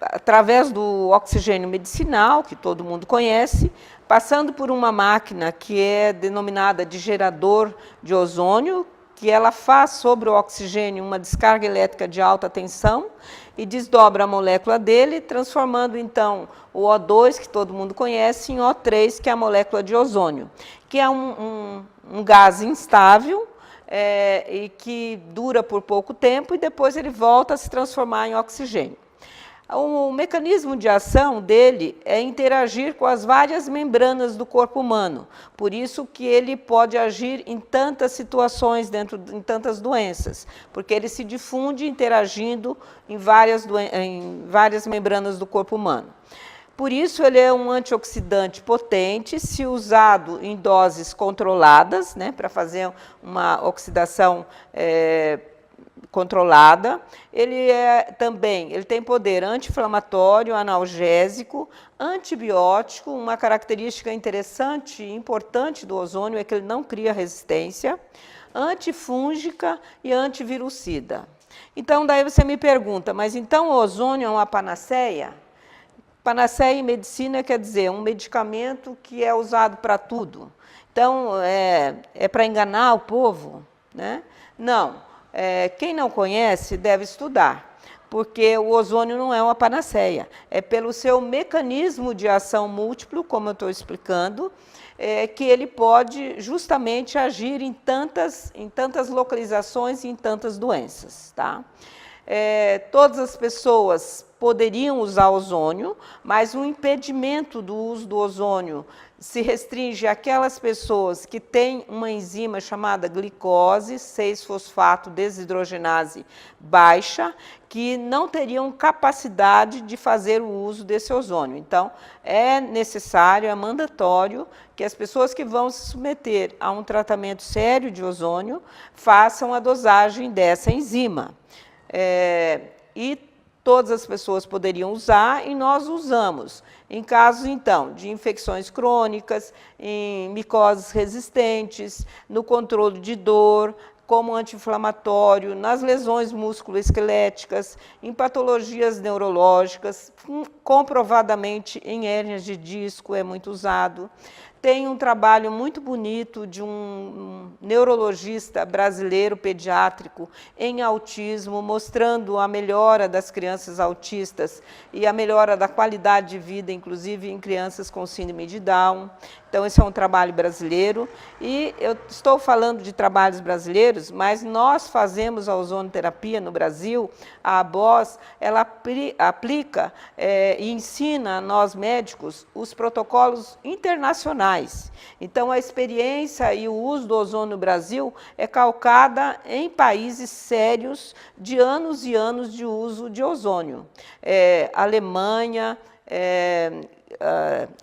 através do oxigênio medicinal, que todo mundo conhece, passando por uma máquina que é denominada de gerador de ozônio, que ela faz sobre o oxigênio uma descarga elétrica de alta tensão, e desdobra a molécula dele, transformando então o O2, que todo mundo conhece, em O3, que é a molécula de ozônio, que é um gás instável, e que dura por pouco tempo e depois ele volta a se transformar em oxigênio. O mecanismo de ação dele é interagir com as várias membranas do corpo humano, por isso que ele pode agir em tantas situações, em tantas doenças, porque ele se difunde interagindo em várias membranas do corpo humano. Por isso, ele é um antioxidante potente, se usado em doses controladas, né, para fazer uma oxidação controlada. Ele tem poder anti-inflamatório, analgésico, antibiótico. Uma característica interessante e importante do ozônio é que ele não cria resistência, antifúngica e antivirucida. Então, daí você me pergunta, mas então o ozônio é uma panaceia? Panaceia em medicina quer dizer um medicamento que é usado para tudo. Então, é para enganar o povo, né? Não. Quem não conhece deve estudar, porque o ozônio não é uma panaceia. É pelo seu mecanismo de ação múltiplo, como eu estou explicando, que ele pode justamente agir em tantas localizações e em tantas doenças. Tá? Todas as pessoas poderiam usar ozônio, mas o impedimento do uso do ozônio se restringe àquelas pessoas que têm uma enzima chamada glicose, 6-fosfato-desidrogenase baixa, que não teriam capacidade de fazer o uso desse ozônio. Então, é necessário, é mandatório que as pessoas que vão se submeter a um tratamento sério de ozônio façam a dosagem dessa enzima. E todas as pessoas poderiam usar e nós usamos. Em casos, então, de infecções crônicas, em micoses resistentes, no controle de dor, como anti-inflamatório, nas lesões musculoesqueléticas, em patologias neurológicas, comprovadamente em hérnias de disco é muito usado. Tem um trabalho muito bonito de um neurologista brasileiro pediátrico em autismo, mostrando a melhora das crianças autistas e a melhora da qualidade de vida, inclusive em crianças com síndrome de Down. Então, esse é um trabalho brasileiro. E eu estou falando de trabalhos brasileiros, mas nós fazemos a ozonoterapia no Brasil. A ABOS, ela aplica e ensina a nós médicos os protocolos internacionais. Então, a experiência e o uso do ozônio no Brasil é calcada em países sérios de anos e anos de uso de ozônio. Alemanha,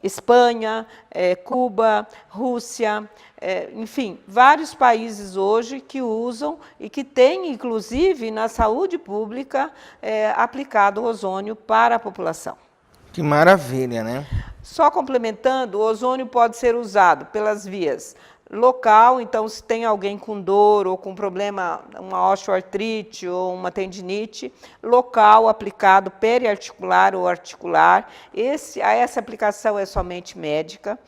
Espanha, Cuba, Rússia, enfim, vários países hoje que usam e que têm, inclusive, na saúde pública, aplicado o ozônio para a população. Que maravilha, né? Só complementando, o ozônio pode ser usado pelas vias local, então se tem alguém com dor ou com problema, uma osteoartrite ou uma tendinite, local aplicado periarticular ou articular, essa aplicação é somente médica.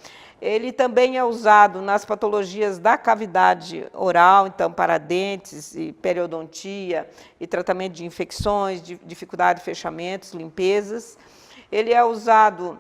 Ele também é usado nas patologias da cavidade oral, então para dentes e periodontia e tratamento de infecções, de dificuldade de fechamentos, limpezas. Ele é usado,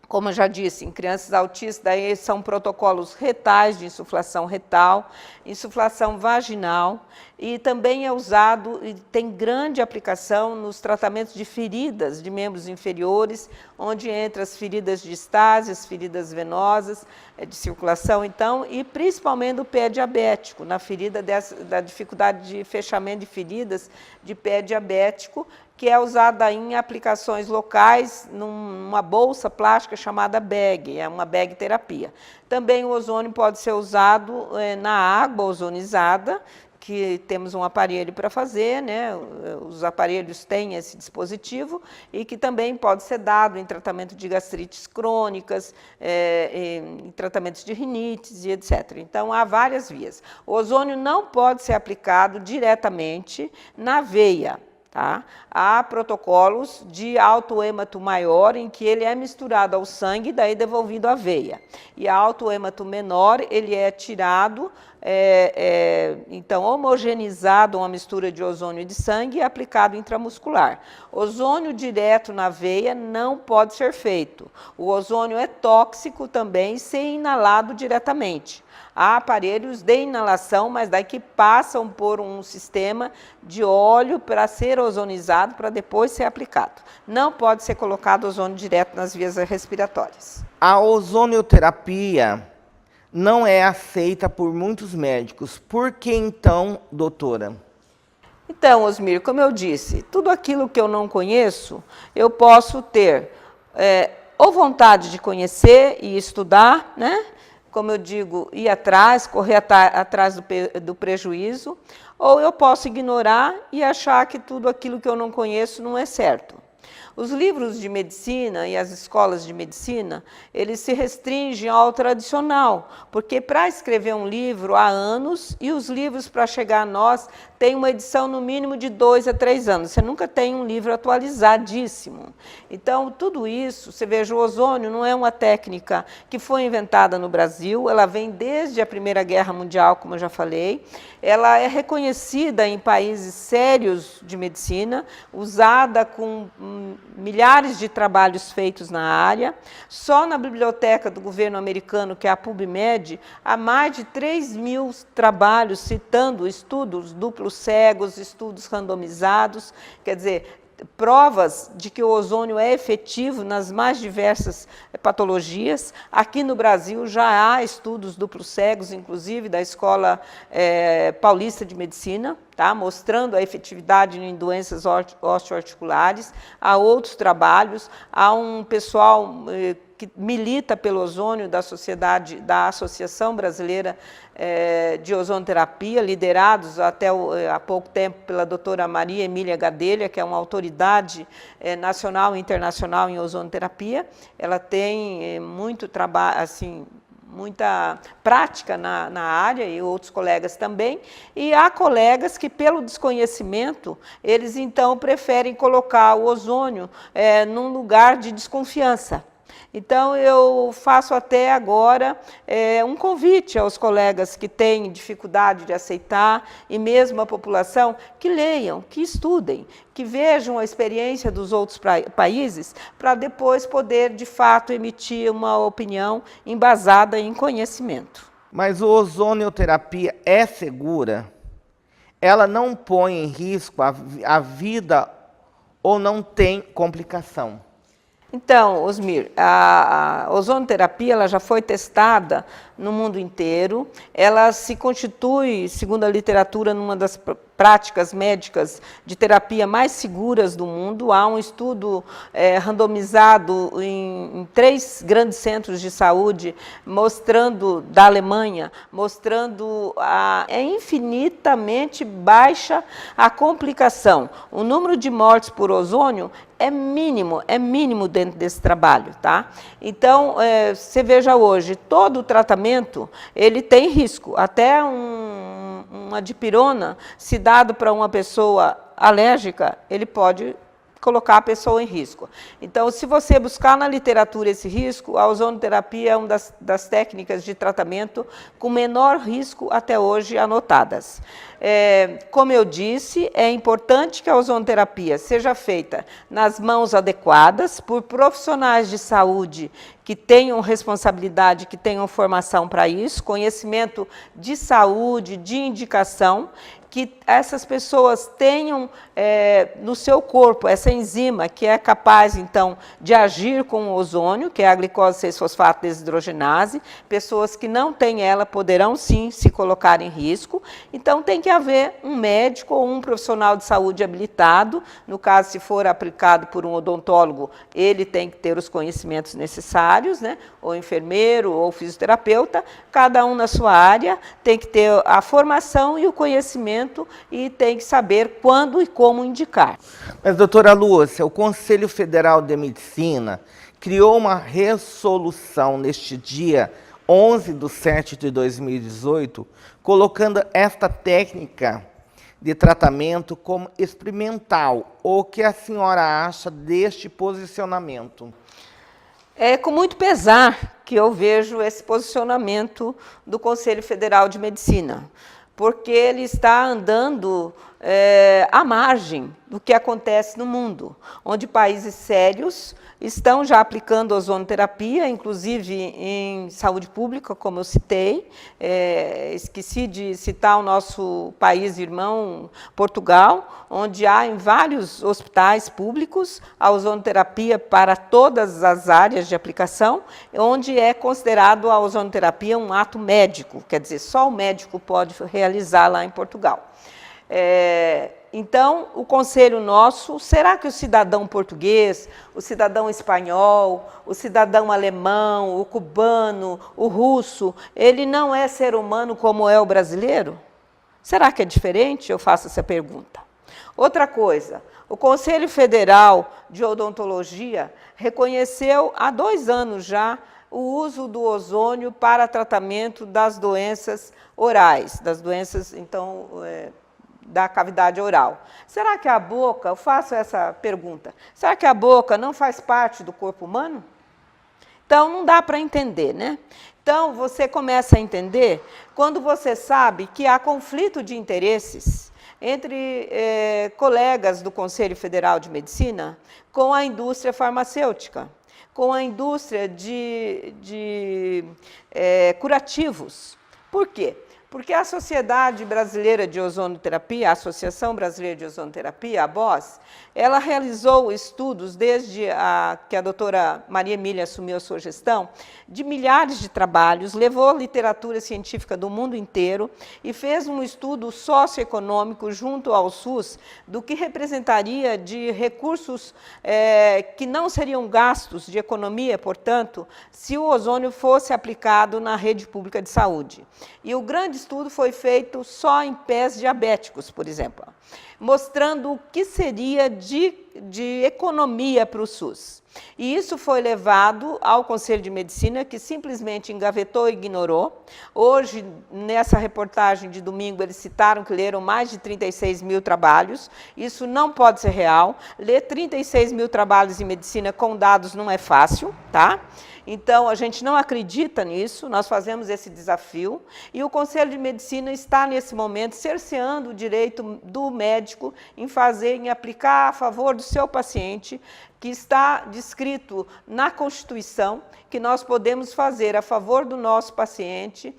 como eu já disse, em crianças autistas, daí são protocolos retais de insuflação retal, insuflação vaginal, e também é usado e tem grande aplicação nos tratamentos de feridas de membros inferiores, onde entra as feridas de estase, as feridas venosas, de circulação, então, e principalmente o pé diabético, na ferida da dificuldade de fechamento de feridas de pé diabético, que é usada em aplicações locais, numa bolsa plástica chamada bag, é uma bag terapia. Também o ozônio pode ser usado na água ozonizada, que temos um aparelho para fazer, né? Os aparelhos têm esse dispositivo, e que também pode ser dado em tratamento de gastrites crônicas, em tratamentos de rinites e etc. Então, há várias vias. O ozônio não pode ser aplicado diretamente na veia, Tá? Há protocolos de autoêmato maior, em que ele é misturado ao sangue, daí devolvido à veia. E autoêmato menor, ele é tirado, então homogeneizado uma mistura de ozônio e de sangue e aplicado intramuscular. Ozônio direto na veia não pode ser feito. O ozônio é tóxico também se inalado diretamente. Há aparelhos de inalação, mas daí que passam por um sistema de óleo para ser ozonizado, para depois ser aplicado. Não pode ser colocado ozônio direto nas vias respiratórias. A ozonioterapia não é aceita por muitos médicos. Por que então, doutora? Então, Osmir, como eu disse, tudo aquilo que eu não conheço, eu posso ter ou vontade de conhecer e estudar, né? Como eu digo, ir atrás, correr atrás do prejuízo, ou eu posso ignorar e achar que tudo aquilo que eu não conheço não é certo. Os livros de medicina e as escolas de medicina, eles se restringem ao tradicional, porque para escrever um livro há anos, e os livros para chegar a nós têm uma edição no mínimo de 2 a 3 anos. Você nunca tem um livro atualizadíssimo. Então, tudo isso, você veja, o ozônio não é uma técnica que foi inventada no Brasil, ela vem desde a Primeira Guerra Mundial, como eu já falei, ela é reconhecida em países sérios de medicina, usada com milhares de trabalhos feitos na área. Só na biblioteca do governo americano, que é a PubMed, há mais de 3.000 trabalhos citando estudos duplos cegos, estudos randomizados, quer dizer, provas de que o ozônio é efetivo nas mais diversas patologias. Aqui no Brasil já há estudos duplos cegos, inclusive da Escola Paulista de Medicina, tá? Mostrando a efetividade em doenças osteoarticulares. Há outros trabalhos, há um pessoal que milita pelo ozônio da Associação Brasileira de Ozonoterapia, liderados até há pouco tempo pela doutora Maria Emília Gadelha, que é uma autoridade nacional e internacional em ozonoterapia. Ela tem muito trabalho, assim, muita prática na área, e outros colegas também, e há colegas que, pelo desconhecimento, eles então preferem colocar o ozônio num lugar de desconfiança. Então, eu faço até agora um convite aos colegas que têm dificuldade de aceitar, e mesmo a população, que leiam, que estudem, que vejam a experiência dos outros países, para depois poder, de fato, emitir uma opinião embasada em conhecimento. Mas a ozonioterapia é segura? Ela não põe em risco a vida ou não tem complicação? Então, Osmir, a ozonoterapia ela já foi testada no mundo inteiro. Ela se constitui, segundo a literatura, numa das práticas médicas de terapia mais seguras do mundo. Há um estudo randomizado em 3 grandes centros de saúde, da Alemanha, mostrando é infinitamente baixa a complicação. O número de mortes por ozônio é mínimo dentro desse trabalho, tá? Então, você veja hoje, todo o tratamento, ele tem risco. Até uma dipirona, se dado para uma pessoa alérgica, ele pode colocar a pessoa em risco. Então, se você buscar na literatura esse risco, a ozonoterapia é uma das técnicas de tratamento com menor risco até hoje anotadas. Como eu disse, é importante que a ozonoterapia seja feita nas mãos adequadas, por profissionais de saúde que tenham responsabilidade, que tenham formação para isso, conhecimento de saúde, de indicação, que essas pessoas tenham no seu corpo essa enzima que é capaz, então, de agir com o ozônio, que é a glicose 6-fosfato desidrogenase. Pessoas que não têm ela poderão, sim, se colocar em risco. Então, tem que haver um médico ou um profissional de saúde habilitado. No caso, se for aplicado por um odontólogo, ele tem que ter os conhecimentos necessários, né? Ou enfermeiro, ou fisioterapeuta. Cada um na sua área tem que ter a formação e o conhecimento, e tem que saber quando e como indicar. Mas, doutora Lúcia, o Conselho Federal de Medicina criou uma resolução neste dia 11/7/2018, colocando esta técnica de tratamento como experimental. O que a senhora acha deste posicionamento? É com muito pesar que eu vejo esse posicionamento do Conselho Federal de Medicina, porque ele está andando à margem do que acontece no mundo, onde países sérios estão já aplicando ozonoterapia, inclusive em saúde pública, como eu citei. Esqueci de citar o nosso país irmão, Portugal, onde há em vários hospitais públicos a ozonoterapia para todas as áreas de aplicação, onde é considerado a ozonoterapia um ato médico, quer dizer, só o médico pode realizar lá em Portugal. Então, o conselho nosso, será que o cidadão português, o cidadão espanhol, o cidadão alemão, o cubano, o russo, ele não é ser humano como é o brasileiro? Será que é diferente? Eu faço essa pergunta. Outra coisa, o Conselho Federal de Odontologia reconheceu há 2 anos já o uso do ozônio para tratamento das doenças orais, das doenças, então, da cavidade oral. Será que a boca, eu faço essa pergunta, será que a boca não faz parte do corpo humano? Então, não dá para entender, né? Então, você começa a entender quando você sabe que há conflito de interesses entre colegas do Conselho Federal de Medicina com a indústria farmacêutica, com a indústria de curativos. Por quê? Porque a Sociedade Brasileira de Ozonoterapia, a Associação Brasileira de Ozonoterapia, a ABOS, ela realizou estudos desde que a doutora Maria Emília assumiu a sua gestão, de milhares de trabalhos, levou a literatura científica do mundo inteiro e fez um estudo socioeconômico junto ao SUS do que representaria de recursos que não seriam gastos de economia, portanto, se o ozônio fosse aplicado na rede pública de saúde. E o grande estudo foi feito só em pés diabéticos, por exemplo, mostrando o que seria de economia para o SUS. E isso foi levado ao Conselho de Medicina, que simplesmente engavetou e ignorou. Hoje, nessa reportagem de domingo, eles citaram que leram mais de 36 mil trabalhos. Isso não pode ser real. Ler 36 mil trabalhos em medicina com dados não é fácil, tá? Então, a gente não acredita nisso, nós fazemos esse desafio, e o Conselho de Medicina está, nesse momento, cerceando o direito do médico em aplicar a favor do seu paciente, que está descrito na Constituição, que nós podemos fazer a favor do nosso paciente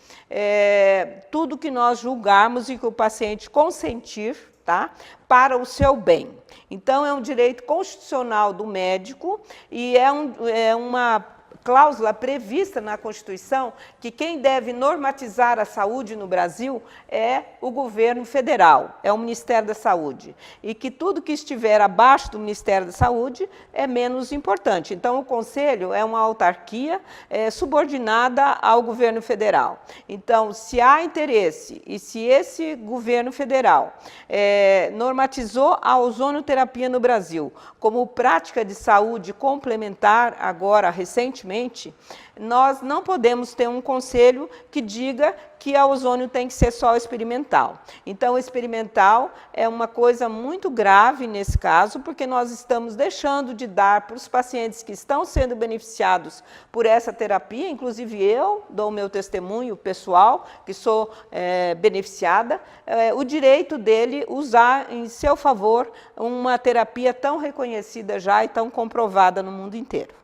tudo que nós julgarmos e que o paciente consentir, tá? Para o seu bem. Então, é um direito constitucional do médico e é uma cláusula prevista na Constituição que quem deve normatizar a saúde no Brasil é o governo federal, é o Ministério da Saúde. E que tudo que estiver abaixo do Ministério da Saúde é menos importante. Então, o Conselho é uma autarquia subordinada ao governo federal. Então, se há interesse e se esse governo federal normatizou a ozonoterapia no Brasil como prática de saúde complementar agora, recentemente, nós não podemos ter um conselho que diga que a ozônio tem que ser só experimental. Então, o experimental é uma coisa muito grave nesse caso, porque nós estamos deixando de dar para os pacientes que estão sendo beneficiados por essa terapia, inclusive eu dou o meu testemunho pessoal, que sou beneficiada, o direito dele usar em seu favor uma terapia tão reconhecida já e tão comprovada no mundo inteiro.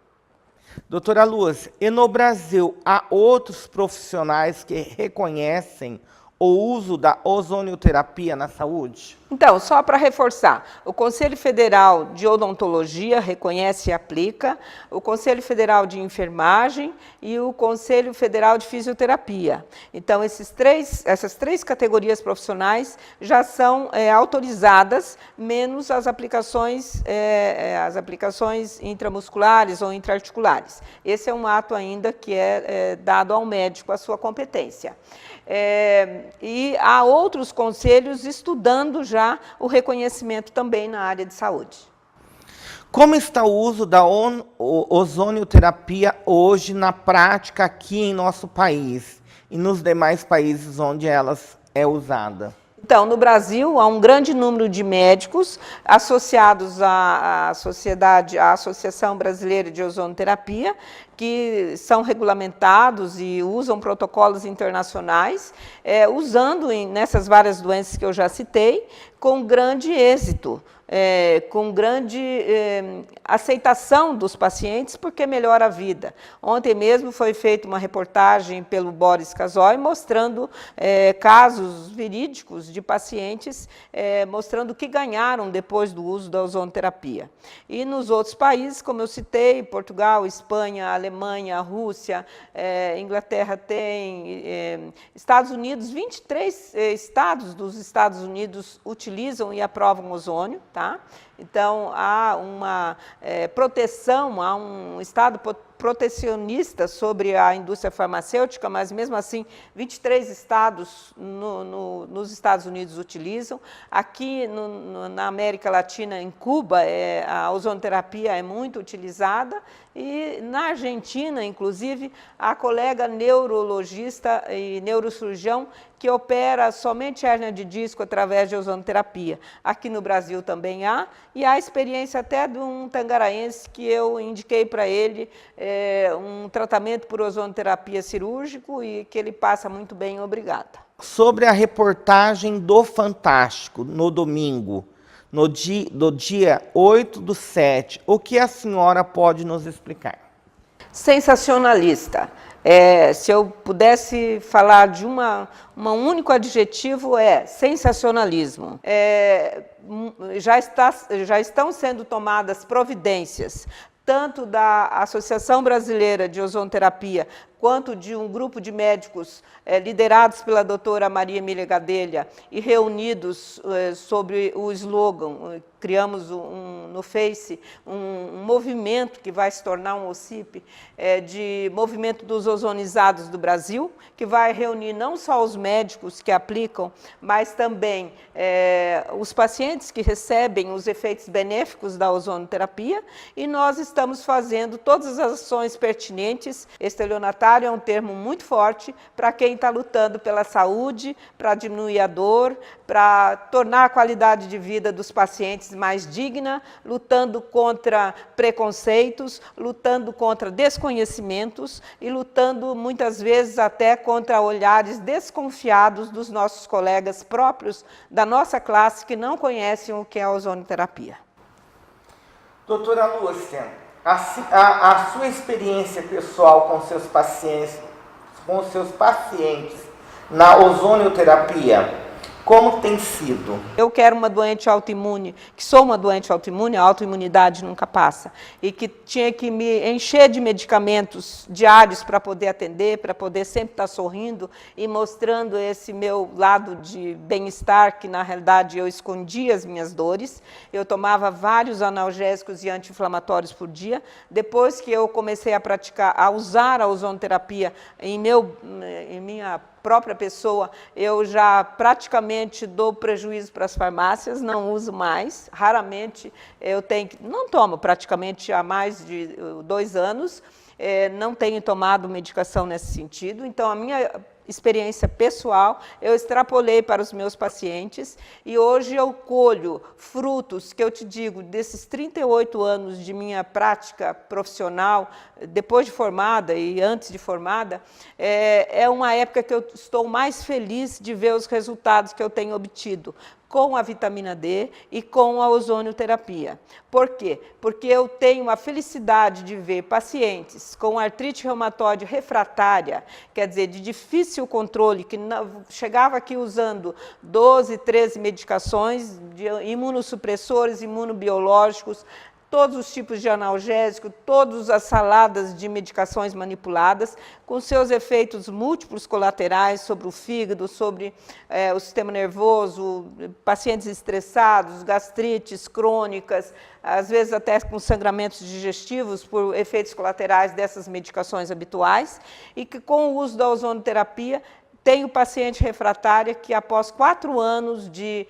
Doutora Luz, e no Brasil há outros profissionais que reconhecem o uso da ozonioterapia na saúde? Então, só para reforçar, o Conselho Federal de Odontologia reconhece e aplica, o Conselho Federal de Enfermagem e o Conselho Federal de Fisioterapia. Então, essas três categorias profissionais já são autorizadas, menos as aplicações intramusculares ou intraarticulares. Esse é um ato ainda que é dado ao médico, a sua competência. E há outros conselhos estudando já o reconhecimento também na área de saúde. Como está o uso da ozonioterapia hoje na prática aqui em nosso país e nos demais países onde ela é usada? Então, no Brasil, há um grande número de médicos associados à Associação Brasileira de Ozonoterapia, que são regulamentados e usam protocolos internacionais, usando nessas várias doenças que eu já citei, com grande êxito. Com grande aceitação dos pacientes, porque melhora a vida. Ontem mesmo foi feita uma reportagem pelo Boris Casoy, mostrando casos verídicos de pacientes, mostrando que ganharam depois do uso da ozonoterapia. E nos outros países, como eu citei, Portugal, Espanha, Alemanha, Rússia, Inglaterra tem, Estados Unidos, 23 estados dos Estados Unidos utilizam e aprovam ozônio, tá? Então, há uma proteção, há um estado protecionista sobre a indústria farmacêutica, mas, mesmo assim, 23 estados nos Estados Unidos utilizam. Aqui, na América Latina, em Cuba, a ozonoterapia é muito utilizada. E, na Argentina, inclusive, a colega neurologista e neurocirurgião que opera somente hérnia de disco através de ozonoterapia. Aqui no Brasil também há, e há a experiência até de um tangaraense que eu indiquei para ele um tratamento por ozonoterapia cirúrgico e que ele passa muito bem, obrigada. Sobre a reportagem do Fantástico, no domingo, do dia 8/7, o que a senhora pode nos explicar? Sensacionalista. Se eu pudesse falar de um único adjetivo, é sensacionalismo. Já estão sendo tomadas providências, tanto da Associação Brasileira de Ozonoterapia, quanto de um grupo de médicos liderados pela doutora Maria Emília Gadelha e reunidos sobre o slogan, criamos no Face um movimento que vai se tornar um OCIP, de Movimento dos Ozonizados do Brasil, que vai reunir não só os médicos que aplicam, mas também os pacientes que recebem os efeitos benéficos da ozonoterapia, e nós estamos fazendo todas as ações pertinentes. Estelionatário é um termo muito forte para quem está lutando pela saúde, para diminuir a dor, para tornar a qualidade de vida dos pacientes mais digna, lutando contra preconceitos, lutando contra desconhecimentos e lutando muitas vezes até contra olhares desconfiados dos nossos colegas próprios da nossa classe que não conhecem o que é a ozonoterapia. Doutora Lúcia, a sua experiência pessoal com seus pacientes na ozonioterapia, como tem sido? Eu quero uma doente autoimune, que sou uma doente autoimune, a autoimunidade nunca passa, e que tinha que me encher de medicamentos diários para poder atender, para poder sempre estar sorrindo e mostrando esse meu lado de bem-estar, que na realidade eu escondia as minhas dores. Eu tomava vários analgésicos e anti-inflamatórios por dia. Depois que eu comecei a usar a ozonoterapia em minha própria pessoa, eu já praticamente dou prejuízo para as farmácias, não uso mais, raramente não tomo praticamente há mais de 2 anos, não tenho tomado medicação nesse sentido. Então, a minha experiência pessoal, eu extrapolei para os meus pacientes e hoje eu colho frutos que eu te digo, desses 38 anos de minha prática profissional, depois de formada e antes de formada, é uma época que eu estou mais feliz de ver os resultados que eu tenho obtido com a vitamina D e com a ozonioterapia. Por quê? Porque eu tenho a felicidade de ver pacientes com artrite reumatoide refratária, quer dizer, de difícil controle, que chegava aqui usando 12, 13 medicações, de imunossupressores, imunobiológicos, todos os tipos de analgésico, todas as saladas de medicações manipuladas, com seus efeitos múltiplos colaterais sobre o fígado, sobre o sistema nervoso, pacientes estressados, gastrites crônicas, às vezes até com sangramentos digestivos por efeitos colaterais dessas medicações habituais, e que com o uso da ozonoterapia, tenho paciente refratária que, após 4 anos de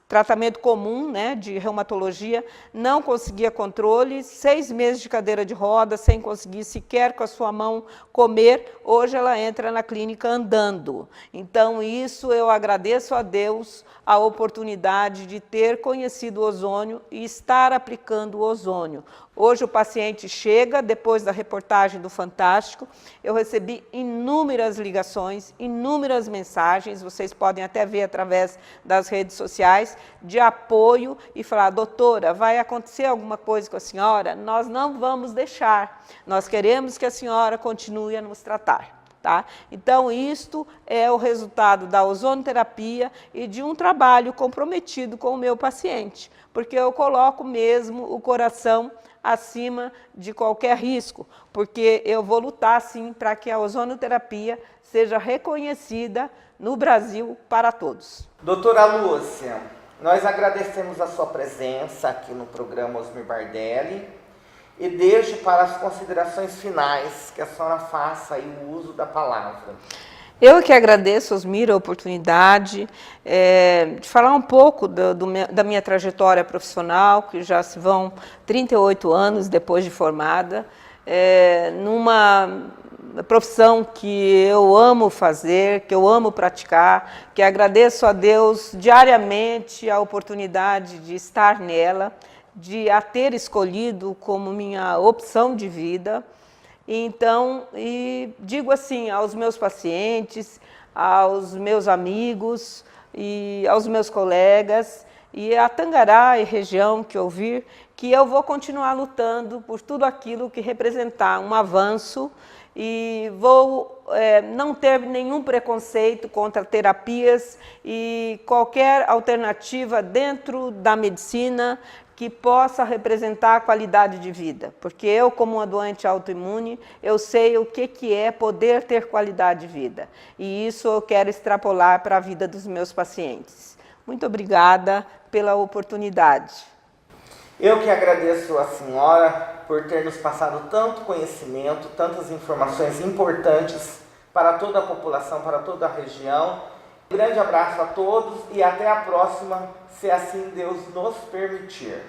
tratamento comum, né, de reumatologia, não conseguia controle, 6 meses de cadeira de roda, sem conseguir sequer com a sua mão comer. Hoje ela entra na clínica andando. Então isso eu agradeço a Deus a oportunidade de ter conhecido o ozônio e estar aplicando o ozônio. Hoje o paciente chega, depois da reportagem do Fantástico, eu recebi inúmeras ligações, inúmeras mensagens, vocês podem até ver através das redes sociais, de apoio e falar: doutora, vai acontecer alguma coisa com a senhora? Nós não vamos deixar, nós queremos que a senhora continue a nos tratar. Tá? Então, isto é o resultado da ozonoterapia e de um trabalho comprometido com o meu paciente, porque eu coloco mesmo o coração acima de qualquer risco, porque eu vou lutar, sim, para que a ozonoterapia seja reconhecida no Brasil para todos. Doutora Lúcia, nós agradecemos a sua presença aqui no programa Osmir Bardelli e deixo para as considerações finais que a senhora faça aí o uso da palavra. Eu que agradeço, Osmir, a oportunidade de falar um pouco da minha trajetória profissional, que já se vão 38 anos depois de formada, numa profissão que eu amo fazer, que eu amo praticar, que agradeço a Deus diariamente a oportunidade de estar nela, de a ter escolhido como minha opção de vida. Então, digo assim aos meus pacientes, aos meus amigos e aos meus colegas e a Tangará e região que ouvir, que eu vou continuar lutando por tudo aquilo que representar um avanço e vou não ter nenhum preconceito contra terapias e qualquer alternativa dentro da medicina que possa representar a qualidade de vida, porque eu, como uma doente autoimune, eu sei o que é poder ter qualidade de vida, e isso eu quero extrapolar para a vida dos meus pacientes. Muito obrigada pela oportunidade. Eu que agradeço a senhora por ter nos passado tanto conhecimento, tantas informações importantes para toda a população, para toda a região. Um grande abraço a todos e até a próxima, se assim Deus nos permitir.